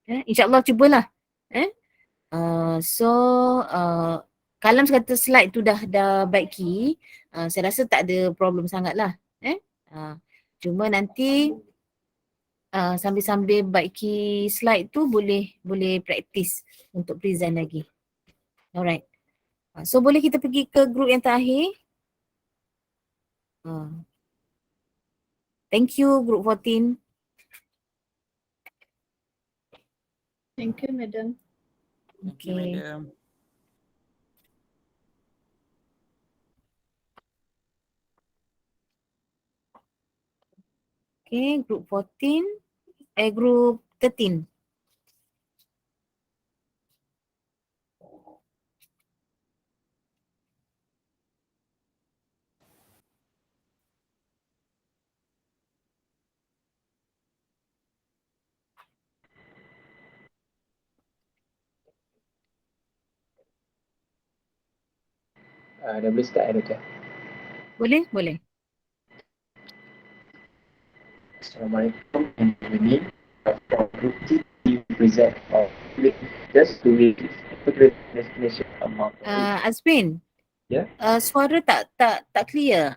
InsyaAllah cubalah. Kalau kata slide tu dah baiki, saya rasa tak ada problem sangat lah. Cuma nanti sambil-sambil baiki slide tu boleh praktis untuk present lagi. Alright. So boleh kita pergi ke group yang terakhir. Thank you group 14. Thank you, madam. Thank you, madam. Okay, group 14, group 13. Dah boleh start Doktor? Boleh. Assalamualaikum and good evening. From Group T, we present just to read destination amount. Azmin. Ya. Suara tak clear.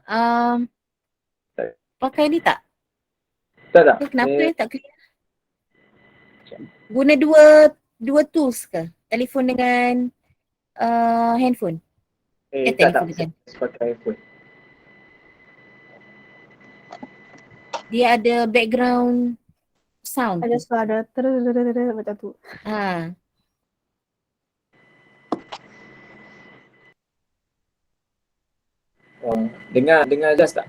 Pakai ni tak? Tak. Kenapa tak clear? Guna dua tools ke? Telefon dengan handphone? Tak. Saya pakai phone. Dia ada background sound. Ada suara macam tu. Dengar jelas tak?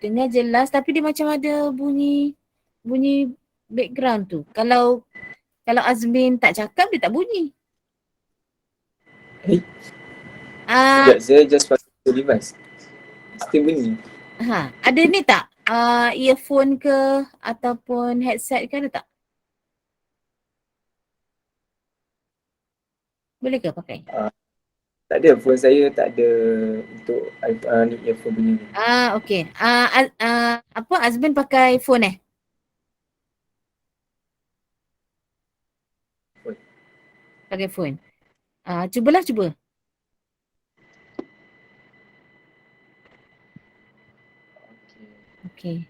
Dengar jelas tapi dia macam ada bunyi background tu. Kalau Azmin tak cakap dia tak bunyi. Saya just pakai device. Still bunyi. Ada ni tak? Earphone ke ataupun headset ke ada tak? Boleh ke pakai? Tak ada, phone saya tak ada untuk ni earphone bunyi ni. Okey. Azmin pakai phone Phone. Pakai phone. Cuba. Okay.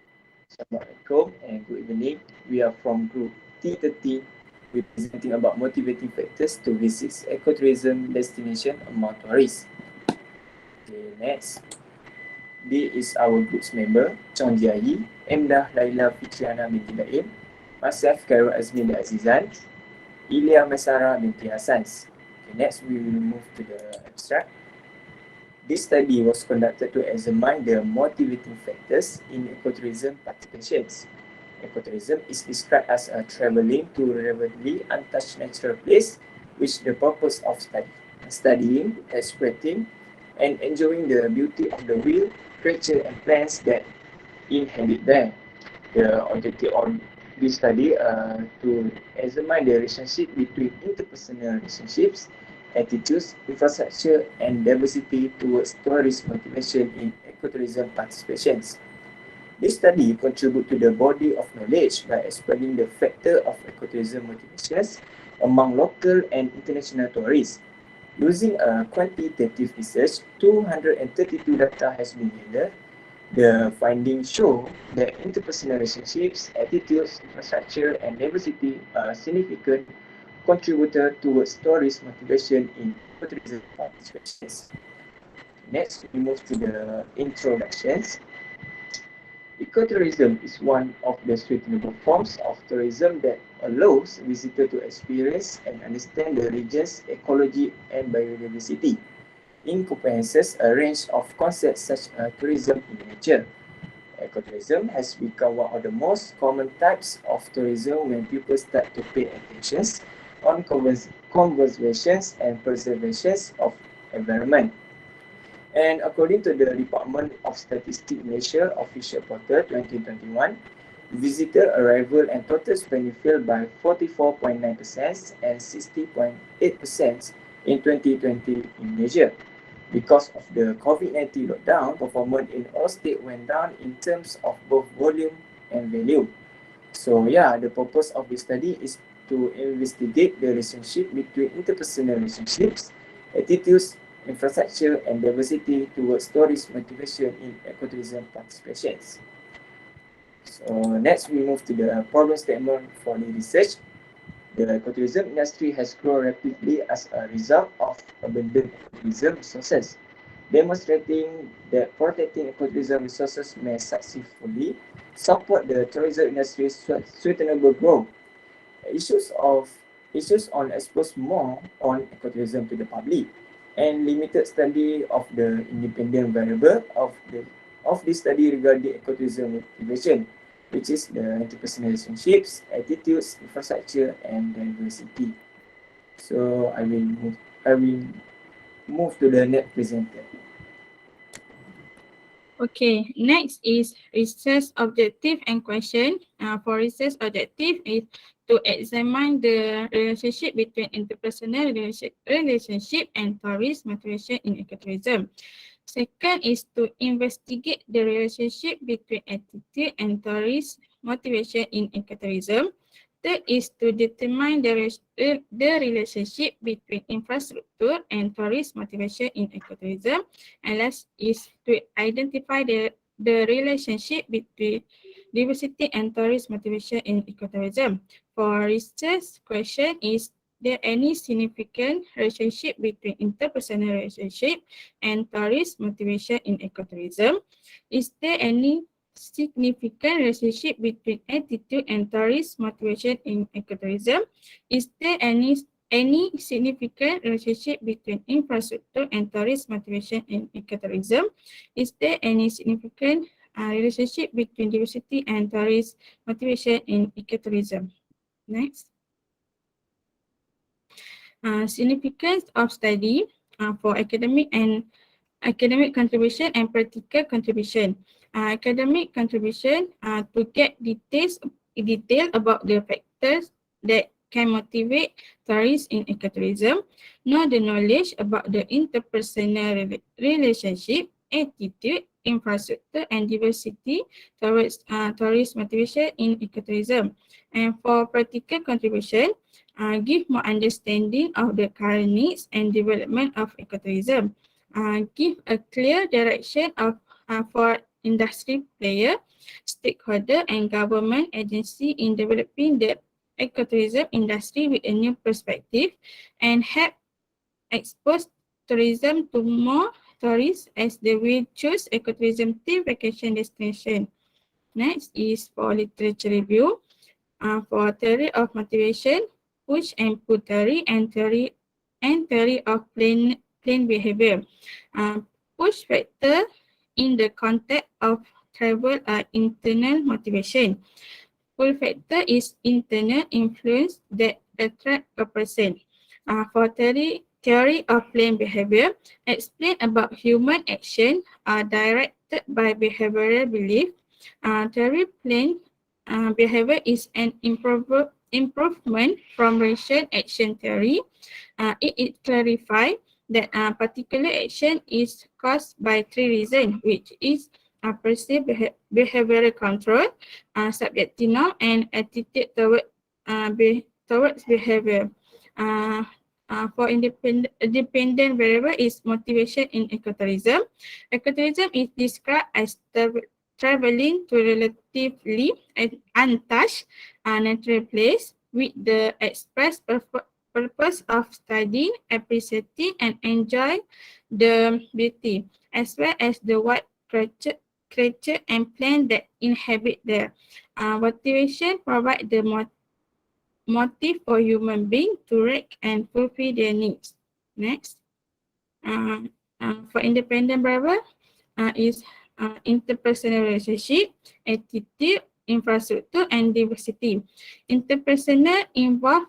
Assalamualaikum and good evening. We are from group T13. We're presenting about motivating factors to visit ecotourism destination among tourists. Okay, next. Dia is our group's member, Chong Jiayi, Emdah Laila Fitriana binti Daim, myself, Khairul Azmi bin Azizan, Ilya Masara binti Hassan. Okay, next, we will move to the abstract. This study was conducted to examine the motivating factors in ecotourism participations. Ecotourism is described as a traveling to a relatively untouched natural place, which the purpose of studying, exploiting, and enjoying the beauty of the wild creatures and plants that inhabit there. The objective of this study to examine the relationship between interpersonal relationships, attitudes, infrastructure, and diversity towards tourist motivation in ecotourism participations. This study contributes to the body of knowledge by explaining the factor of ecotourism motivations among local and international tourists. Using a quantitative research, 232 data has been gathered. The findings show that interpersonal relationships, attitudes, infrastructure, and diversity are significant contributor towards tourist motivation in ecotourism participations. Next, we move to the introductions. Ecotourism is one of the sustainable forms of tourism that allows visitors to experience and understand the region's ecology and biodiversity. It encompasses a range of concepts such as tourism in nature. Ecotourism has become one of the most common types of tourism when people start to pay attention on conservations and preservations of environment. And according to the Department of Statistics Malaysia official portal 2021, visitor arrival and total spending fell by 44.9% and 60.8% in 2020 in Malaysia. Because of the COVID-19 lockdown, performance in all states went down in terms of both volume and value. So yeah, the purpose of this study is to investigate the relationship between interpersonal relationships, attitudes, infrastructure, and diversity towards tourist motivation in ecotourism participations. So next, we move to the problem statement for the research. The ecotourism industry has grown rapidly as a result of abundant ecotourism resources, demonstrating that protecting ecotourism resources may successfully support the tourism industry's sustainable growth. Issues on expose more on ecotourism to the public, and limited study of the independent variable of this study regarding ecotourism motivation, which is the interpersonal relationships, attitudes, infrastructure, and diversity. So I will move to the next presenter. Okay, next is research objective and question. For research objective is to examine the relationship between interpersonal relationship and tourist motivation in ecotourism. Second is to investigate the relationship between attitude and tourist motivation in ecotourism. Third is to determine the relationship between infrastructure and tourist motivation in ecotourism. And last is to identify the relationship between diversity and tourist motivation in ecotourism. For research question, is there any significant relationship between interpersonal relationship and tourist motivation in ecotourism? Is there any significant relationship between attitude and tourist motivation in ecotourism? Is there any significant relationship between infrastructure and tourist motivation in ecotourism? Is there any significant relationship between diversity and tourist motivation in ecotourism? Next. Significance of study for academic contribution and practical contribution. Academic contribution to get detail about the factors that can motivate tourists in ecotourism, know the knowledge about the interpersonal relationship, attitude, infrastructure, and diversity towards tourist motivation in ecotourism. And for practical contribution, give more understanding of the current needs and development of ecotourism. Give a clear direction for industry player, stakeholder, and government agency in developing the ecotourism industry with a new perspective, and help expose tourism to more tourists as they will choose ecotourism theme vacation destination. Next is for literature review. For theory of motivation, push and pull theory, and theory of plain behavior. Push factor in the context of travel are internal motivation. Pull factor is internal influence that attract a person. For theory of plain behavior, explain about human action are directed by behavioral belief. Theory plain behavior is an improvement from rational action theory. It clarifies that a particular action is caused by three reasons, which is perceived behavioral control, subjective norm, and attitude towards behavior. For dependent variable is motivation in ecotourism. Ecotourism is described as traveling to relatively untouched natural place with the express purpose of studying, appreciating, and enjoy the beauty, as well as the wild creature and plant that inhabit there. Motivation provide the motive for human being to reach and fulfill their needs. Next, for independent variable is interpersonal relationship, attitude, infrastructure, and diversity. Interpersonal involve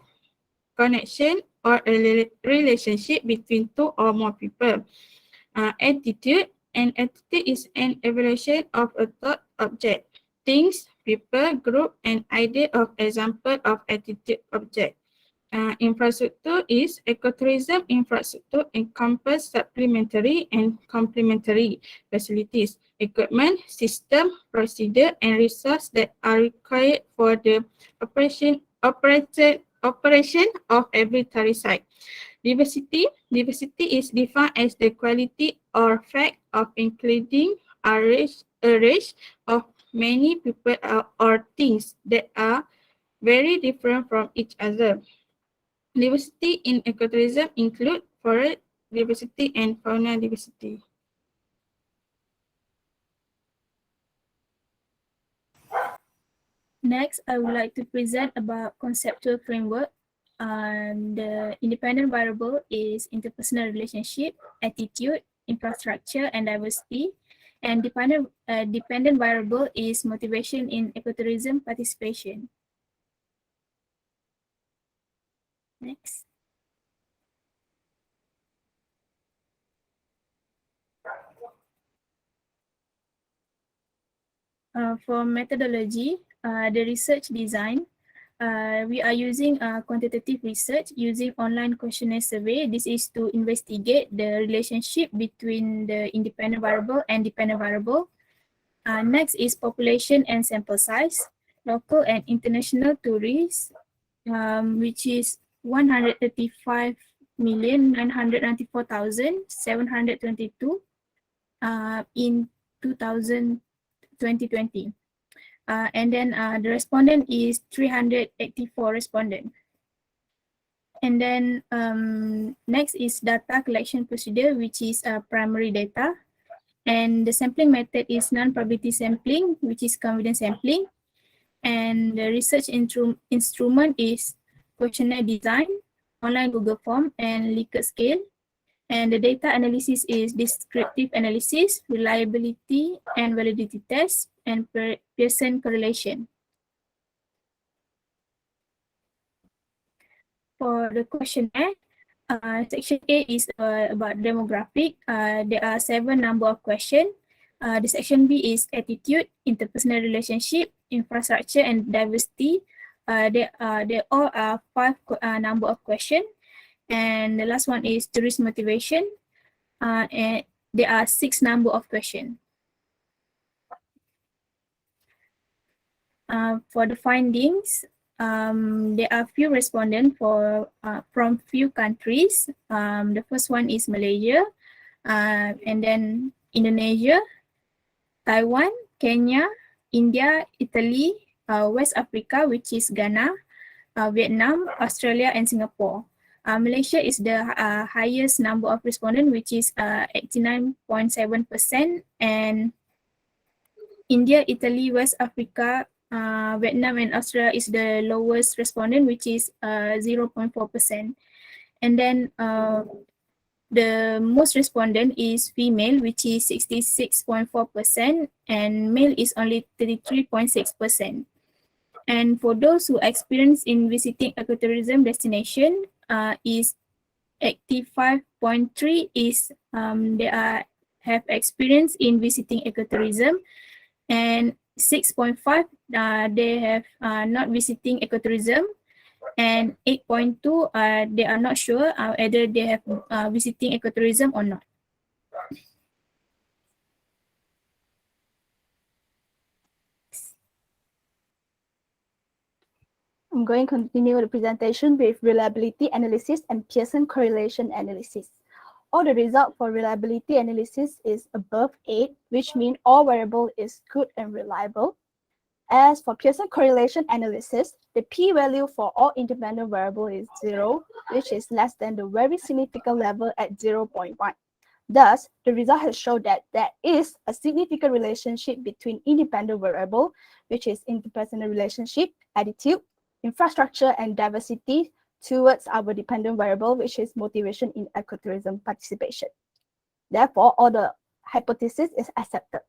connection or a relationship between two or more people. Attitude is an evaluation of a thought object, things, people, group, and idea of example of attitude object. Infrastructure is ecotourism infrastructure encompass supplementary and complementary facilities, equipment, system, procedure, and resources that are required for the operation of every tourist site. Diversity is defined as the quality or fact of including a range of many people or things that are very different from each other. Diversity in ecotourism include forest diversity and fauna diversity. Next, I would like to present about conceptual framework. The independent variable is interpersonal relationship, attitude, infrastructure, and diversity. And dependent variable is motivation in ecotourism participation. Next. For methodology, the research design, we are using quantitative research using online questionnaire survey. This is to investigate the relationship between the independent variable and dependent variable. Next is population and sample size, local and international tourists, which is 135,994,722 in 2020. And then the respondent is 384 respondent. And then next is data collection procedure, which is primary data. And the sampling method is non-probability sampling, which is confidence sampling. And the research instrument is questionnaire design, online Google form, and Likert scale. And the data analysis is descriptive analysis, reliability and validity test, and Pearson correlation. For the questionnaire, section A is about demographic. There are 7 number of questions. The section B is attitude, interpersonal relationship, infrastructure, and diversity. There all are 5 number of questions. And the last one is tourist motivation. And there are 6 number of questions. For the findings, there are few respondents from few countries. The first one is Malaysia, and then Indonesia, Taiwan, Kenya, India, Italy, West Africa, which is Ghana, Vietnam, Australia, and Singapore. Malaysia is the highest number of respondents, which is 89.7%, and India, Italy, West Africa, Vietnam, and Australia is the lowest respondent, which is 0.4%. And then the most respondent is female, which is 66.4%, and male is only 33.6%. And for those who experience in visiting ecotourism destination, is 85.3 is they have experience in visiting ecotourism, and 6.5 they have not visiting ecotourism, and 8.2 they are not sure whether they have visiting ecotourism or not. I'm going to continue the presentation with reliability analysis and Pearson correlation analysis. All the result for reliability analysis is above 8, which means all variable is good and reliable. As for Pearson correlation analysis, the p-value for all independent variable is 0, which is less than the very significant level at 0.1. Thus, the result has shown that there is a significant relationship between independent variable, which is interpersonal relationship, attitude, infrastructure, and diversity towards our dependent variable, which is motivation in ecotourism participation. Therefore, all the hypothesis is accepted.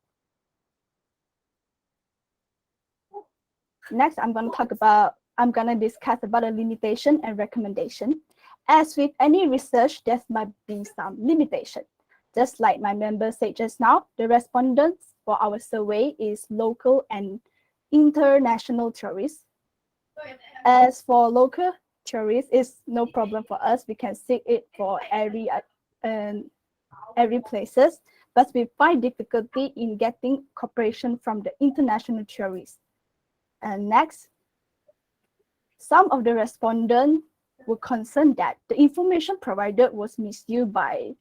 Next, I'm going to discuss about the limitation and recommendation. As with any research, there might be some limitation. Just like my member said just now, the respondents for our survey is local and international tourists. As for local tourists, it's no problem for us. We can seek it for every places, but we find difficulty in getting cooperation from the international tourists. And next, some of the respondents were concerned that the information provided was misused by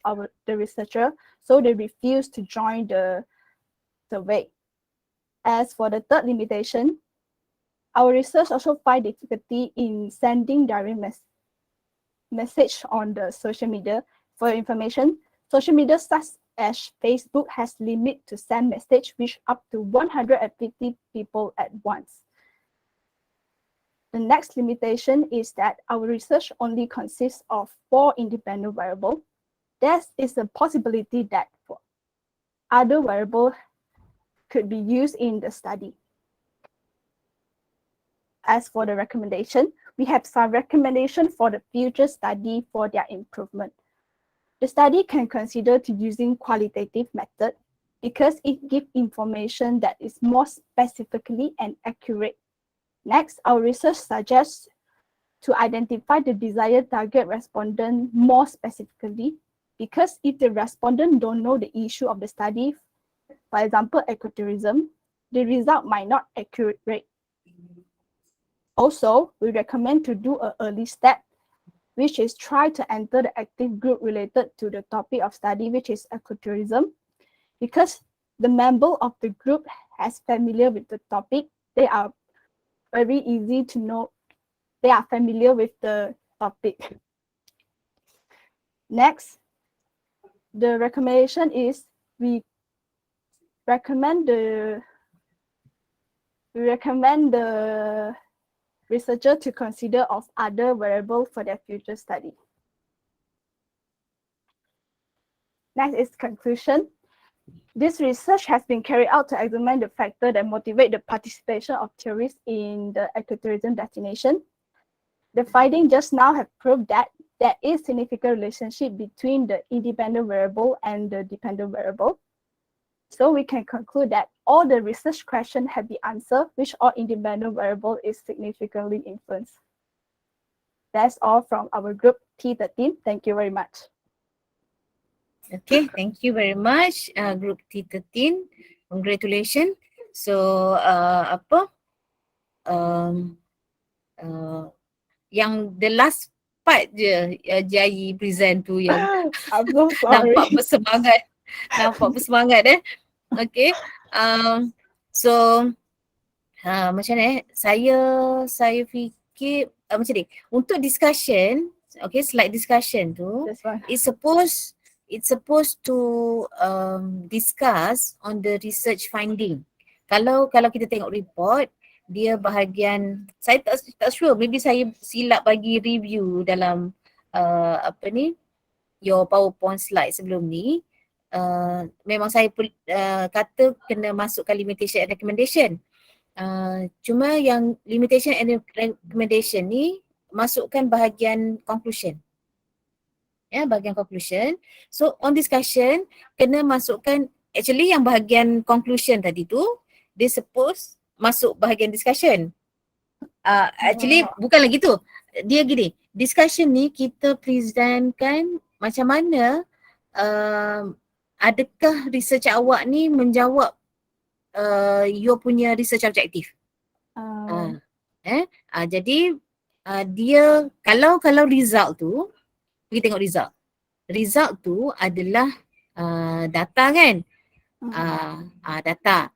the researcher, so they refused to join the survey. As for the third limitation, our research also find difficulty in sending direct message on the social media. For information, social media such as Facebook has limit to send message which up to 150 people at once. The next limitation is that our research only consists of 4 independent variables. There is a possibility that other variables could be used in the study. As for the recommendation, we have some recommendation for the future study for their improvement. The study can consider to using qualitative method because it gives information that is more specifically and accurate. Next, our research suggests to identify the desired target respondent more specifically, because if the respondent don't know the issue of the study, for example, ecotourism, the result might not accurate. Also, we recommend to do an early step, which is try to enter the active group related to the topic of study, which is ecotourism. Because the member of the group is familiar with the topic, they are very easy to know, they are familiar with the topic. Next, the recommendation is we recommend the researcher to consider of other variables for their future study. Next is conclusion. This research has been carried out to examine the factor that motivate the participation of tourists in the ecotourism destination. The findings just now have proved that there is significant relationship between the independent variable and the dependent variable. So we can conclude that all the research questions have been answered, which all independent variable is significantly influenced. That's all from our group T13. Thank you very much. Okay, thank you very much, group T13. Congratulations. So yang the last part je Jai present tu yang I'm so sorry. nampak bersemangat Okay. So macam mana saya fikir macam ni, untuk discussion Okay, slide discussion tu, This one. it's supposed to discuss on the research finding. Kalau kita tengok report, dia bahagian, saya tak sure, maybe saya silap bagi review dalam your PowerPoint slide sebelum ni. Memang saya kata kena masukkan limitation and recommendation. Cuma yang limitation and recommendation ni masukkan bahagian conclusion. Ya, bahagian conclusion. So on discussion kena masukkan, actually yang bahagian conclusion tadi tu dia suppose masuk bahagian discussion. Actually bukan lagi tu. Dia gini, discussion ni kita presentkan macam mana adakah research awak ni menjawab you punya research objective. Jadi dia kalau result tu, pergi tengok result. Result tu adalah data kan? Data,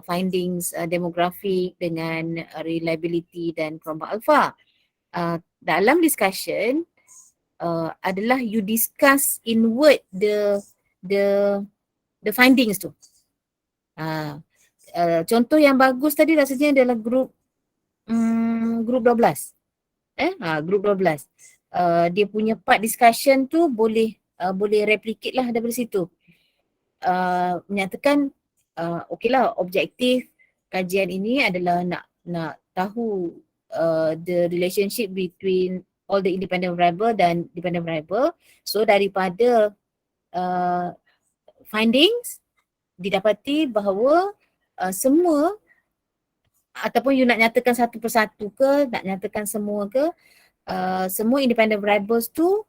findings demographic dengan reliability dan kelompok alpha. Dalam discussion adalah you discuss in word the findings tu. Contoh yang bagus tadi rasanya adalah group 12. Group 12. Dia punya part discussion tu boleh replicate lah daripada situ. Menyatakan okey lah, objektif kajian ini adalah nak tahu the relationship between all the independent variable dan dependent variable. So daripada findings didapati bahawa semua, ataupun you nak nyatakan satu persatu ke, nak nyatakan semua ke, semua independent variables tu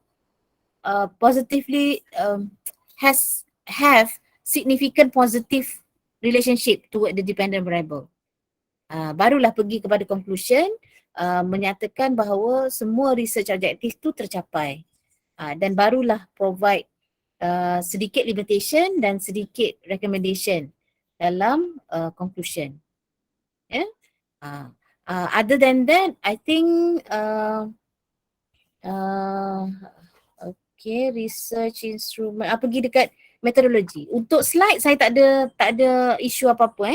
positively have significant positive relationship toward the dependent variable. Barulah pergi kepada conclusion, menyatakan bahawa semua research objective tu tercapai, dan barulah provide sedikit limitation dan sedikit recommendation dalam conclusion. Other than that, I think okay, research instrument, pergi dekat methodology. Untuk slide saya tak ada isu apa-apa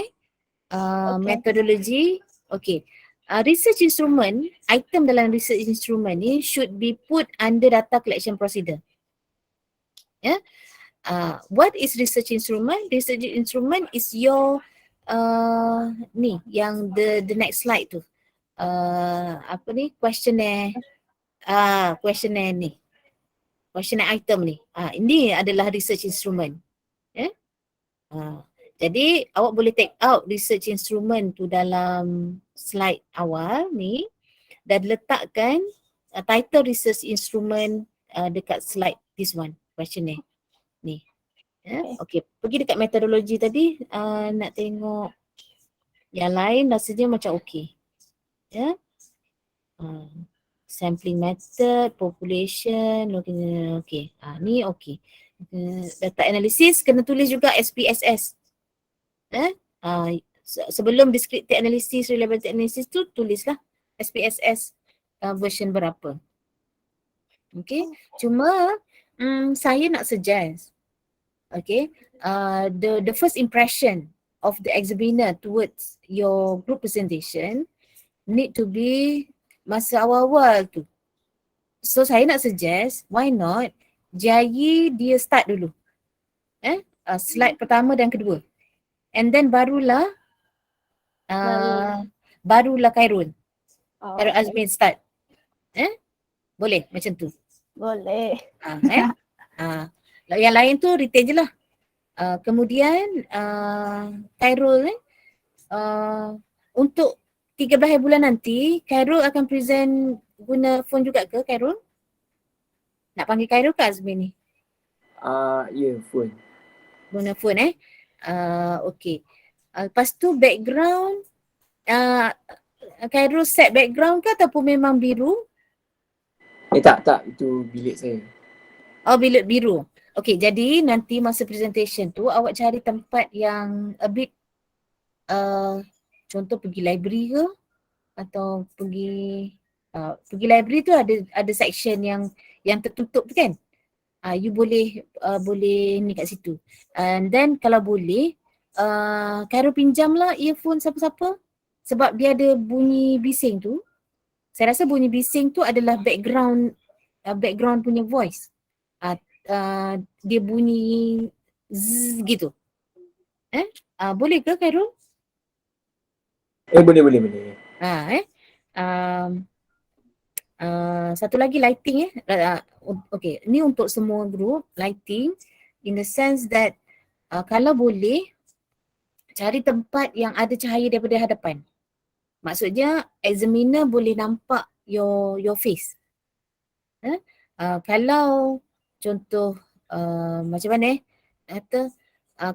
Methodology, okay. Research instrument, item dalam research instrument ni should be put under data collection procedure. What is research instrument? Research instrument is your ni yang the next slide tu. Questionnaire. Questionnaire ni. Questionnaire item ni. Ini adalah research instrument. Jadi awak boleh take out research instrument tu dalam slide awal ni dan letakkan title research instrument dekat slide this one, questionnaire ni. Okay, pergi dekat metodologi tadi, nak tengok yang lain rasanya macam okay. Sampling method, population, okay. Ni okay. Data analysis kena tulis juga SPSS. Sebelum descriptive analysis, reliability analysis tu tulislah SPSS version berapa. Okay, cuma saya nak suggest, okay, the first impression of the examiner towards your group presentation need to be masa awal-awal tu. So saya nak suggest, why not Jayi dia start dulu. Slide pertama dan kedua. And then barulah Khairul. Khairul Azmin start. Boleh macam tu? Boleh. Yang lain tu retain je lah. Kemudian Khairul untuk 13 bulan nanti Khairul akan present guna phone juga ke Khairul? Nak panggil Khairul ke Azmin ni? Ya, phone. Guna phone okay. Lepas tu background, Khairul set background ke ataupun memang biru? Tak, itu bilik saya. Oh, bilik biru. Okay, jadi nanti masa presentation tu awak cari tempat yang a bit, contoh pergi library ke atau pergi Pergi library tu ada section yang tertutup tu kan. You boleh ni kat situ. And then kalau boleh, Khairul pinjamlah earphone siapa-siapa sebab dia ada bunyi bising tu. Saya rasa bunyi bising tu adalah background punya voice. Dia bunyi zzz gitu. Boleh ke Khairul? Boleh. Satu lagi lighting okay, ni untuk semua group lighting in the sense that kalau boleh cari tempat yang ada cahaya daripada hadapan. Maksudnya examiner boleh nampak your face. Kalau contoh macam mana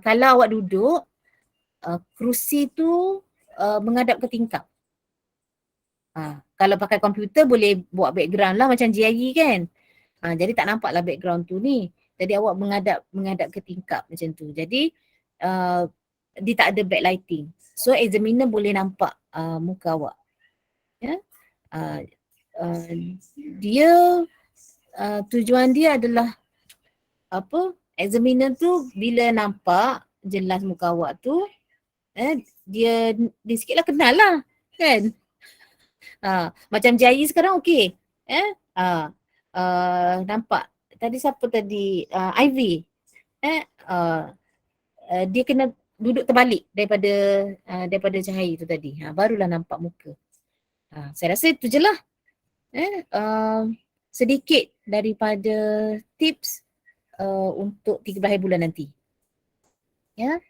kalau awak duduk kerusi tu menghadap ke tingkap. Kalau pakai komputer boleh buat background lah macam GIE kan. Jadi tak nampaklah background tu ni. Jadi awak menghadap ke tingkap macam tu. Jadi dia tak ada backlighting. So examiner boleh nampak muka awak. Ya. Dia tujuan dia adalah examiner tu bila nampak jelas muka awak tu dia sikitlah kenal lah kan. Macam Jai sekarang okey. Nampak tadi siapa tadi Ivy. Dia kena duduk terbalik daripada cahaya tu tadi. Barulah nampak muka. Saya rasa itu je lah. Sedikit daripada tips untuk 13 bulan nanti. Ya.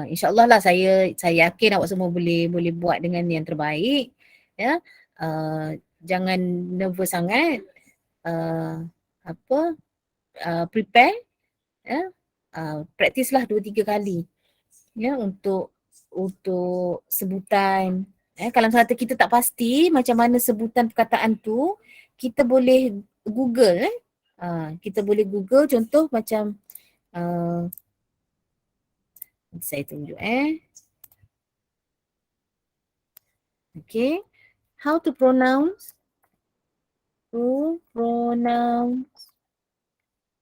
InsyaAllah lah saya yakin awak semua boleh buat dengan yang terbaik. Ya. Jangan nervous sangat. Prepare. Ya. Practice lah 2-3 kali. Ya, untuk sebutan. Kalau kata kita tak pasti macam mana sebutan perkataan tu, kita boleh Google. Kita boleh Google contoh macam saya tunjuk okay. How to pronounce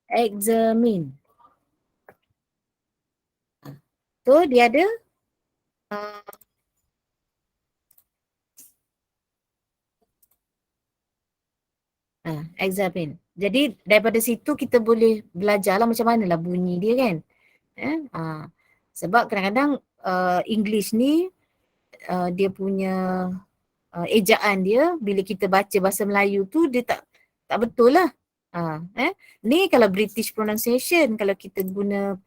examine. Tu dia ada examine. Jadi daripada situ kita boleh belajarlah macam manalah bunyi dia kan. Sebab kadang-kadang English ni dia punya ejaan dia bila kita baca bahasa Melayu tu dia tak betul lah. Ni kalau British pronunciation, kalau kita guna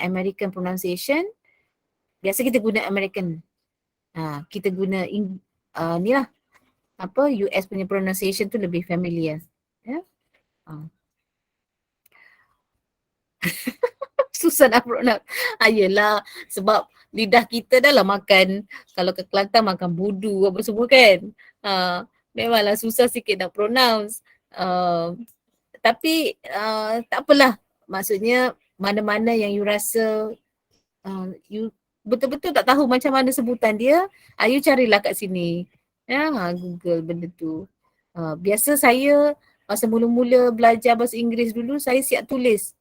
American pronunciation, biasa kita guna American. Kita guna ni lah US punya pronunciation tu lebih familiar. Susah nak pronounce. Yelah, sebab lidah kita dah lah makan, kalau ke Kelantan makan budu apa semua kan. Memanglah susah sikit nak pronounce. Tapi tak apalah. Maksudnya mana-mana yang you rasa you betul-betul tak tahu macam mana sebutan dia, you carilah kat sini. Google benda tu. Biasa saya masa mula-mula belajar bahasa Inggeris dulu, saya siap tulis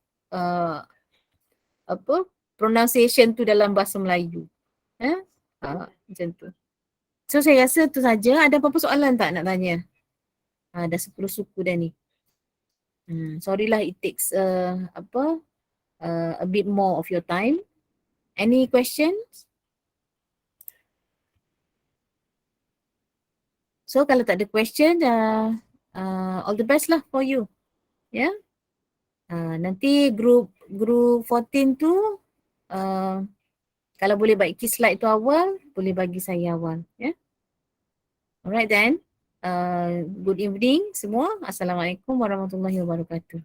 pronunciation tu dalam bahasa Melayu. Macam tu. So saya rasa tu saja. Ada apa-apa soalan tak nak tanya? Dah 10 suku dah ni. Sorry lah it takes a bit more of your time. Any questions? So kalau tak ada question, all the best lah for you. Ya. Nanti group 14 tu kalau boleh bagi slide tu awal, boleh bagi saya awal. Ya. Alright then. Good evening semua. Assalamualaikum warahmatullahi wabarakatuh.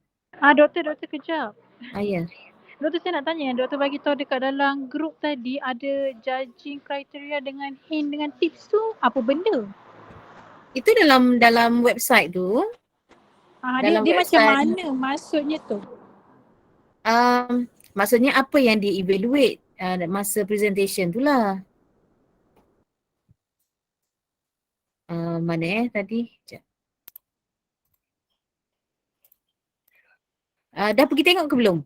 Doktor kejap. Ya. Doktor saya nak tanya, doktor bagi tahu dekat dalam group tadi ada judging kriteria dengan hint dengan tips tu apa benda? Itu dalam website tu. Dia macam mana maksudnya tu? Maksudnya apa yang dia evaluate masa presentation tu lah. Mana tadi? Sekejap. Dah pergi tengok ke belum?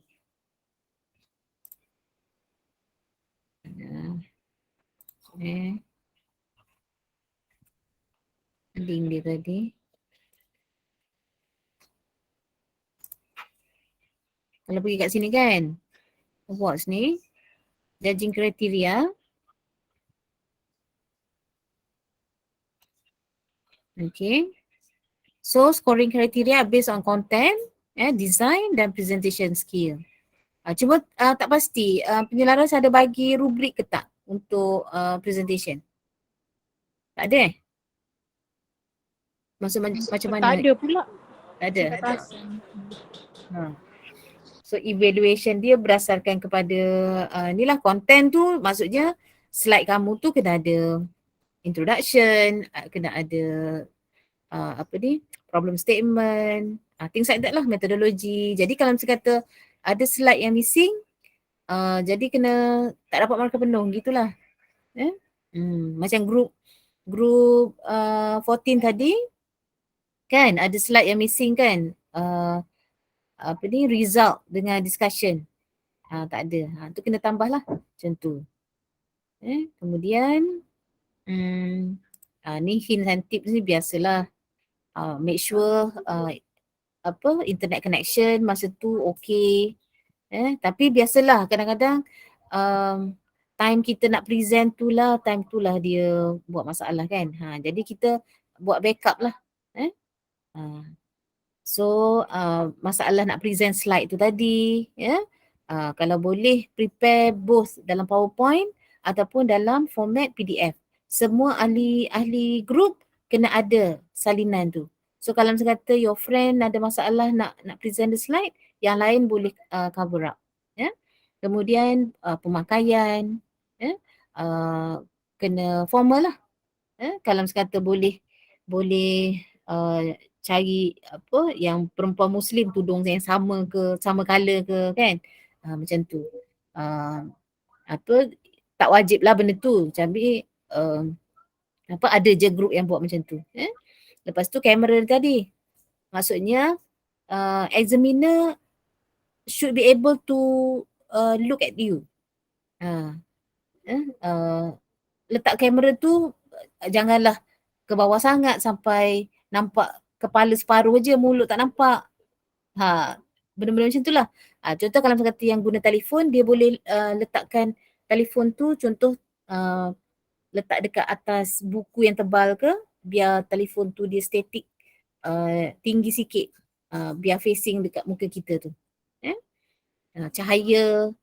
Link dia tadi. Kalau pergi kat sini kan, awards ni, judging criteria. Okay. So scoring criteria based on content, design dan presentation skill. Cuma tak pasti penyelaras ada bagi rubrik ke tak untuk presentation? Tak ada Maksud macam mana? Tak ada pula. Tak ada? Tak rasa. So evaluation dia berdasarkan kepada inilah content tu, maksudnya slide kamu tu kena ada introduction, kena ada apa ni, problem statement, things like that lah, metodologi. Jadi kalau macam kata ada slide yang missing, jadi kena tak dapat markah penuh gitulah. Macam group 14 tadi kan ada slide yang missing kan, apa ni, result dengan discussion. Tak ada. Tu kena tambah lah macam tu. Kemudian ni hints and tips ni biasalah. Make sure apa internet connection masa tu okay. Tapi biasalah kadang-kadang time kita nak present tu lah, time tu lah dia buat masalah kan. Jadi kita buat backup lah. So masalah nak present slide tu tadi, kalau boleh prepare both dalam PowerPoint ataupun dalam format PDF. Semua ahli group kena ada salinan tu. So kalau macam kata your friend ada masalah nak present the slide, yang lain boleh cover up. Kemudian pemakaian, kena formal lah. Kalau macam kata boleh cari apa yang perempuan Muslim tudung yang sama ke, sama colour ke kan, macam tu. Apa tak wajib lah benda tu, tapi apa ada je group yang buat macam tu. Lepas tu kamera tadi, maksudnya examiner should be able to look at you. Letak kamera tu janganlah ke bawah sangat sampai nampak kepala separuh je, mulut tak nampak. Benda-benda macam tu lah. Contoh kalau macam kata yang guna telefon, dia boleh letakkan telefon tu, contoh letak dekat atas buku yang tebal ke, biar telefon tu dia statik tinggi sikit, biar facing dekat muka kita tu. Cahaya,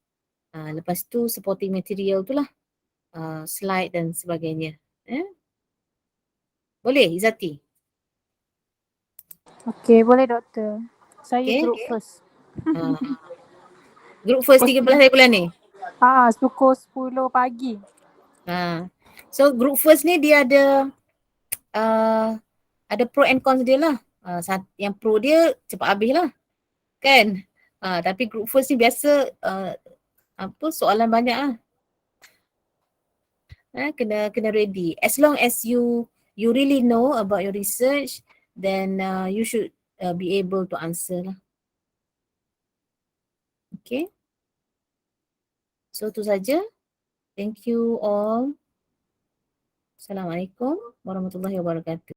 lepas tu supporting material tu lah, slide dan sebagainya. Boleh Izzati? Okey, boleh doktor. Saya group first. Group first 13 hari bulan ni? Pukul 10 pagi. So group first ni dia ada pro and cons dia lah. Yang pro dia cepat habis lah kan. Tapi group first ni biasa apa soalan banyak lah. Kena ready. As long as you really know about your research, then you should be able to answer lah. Okay. So tu saja. Thank you all. Assalamualaikum warahmatullahi wabarakatuh.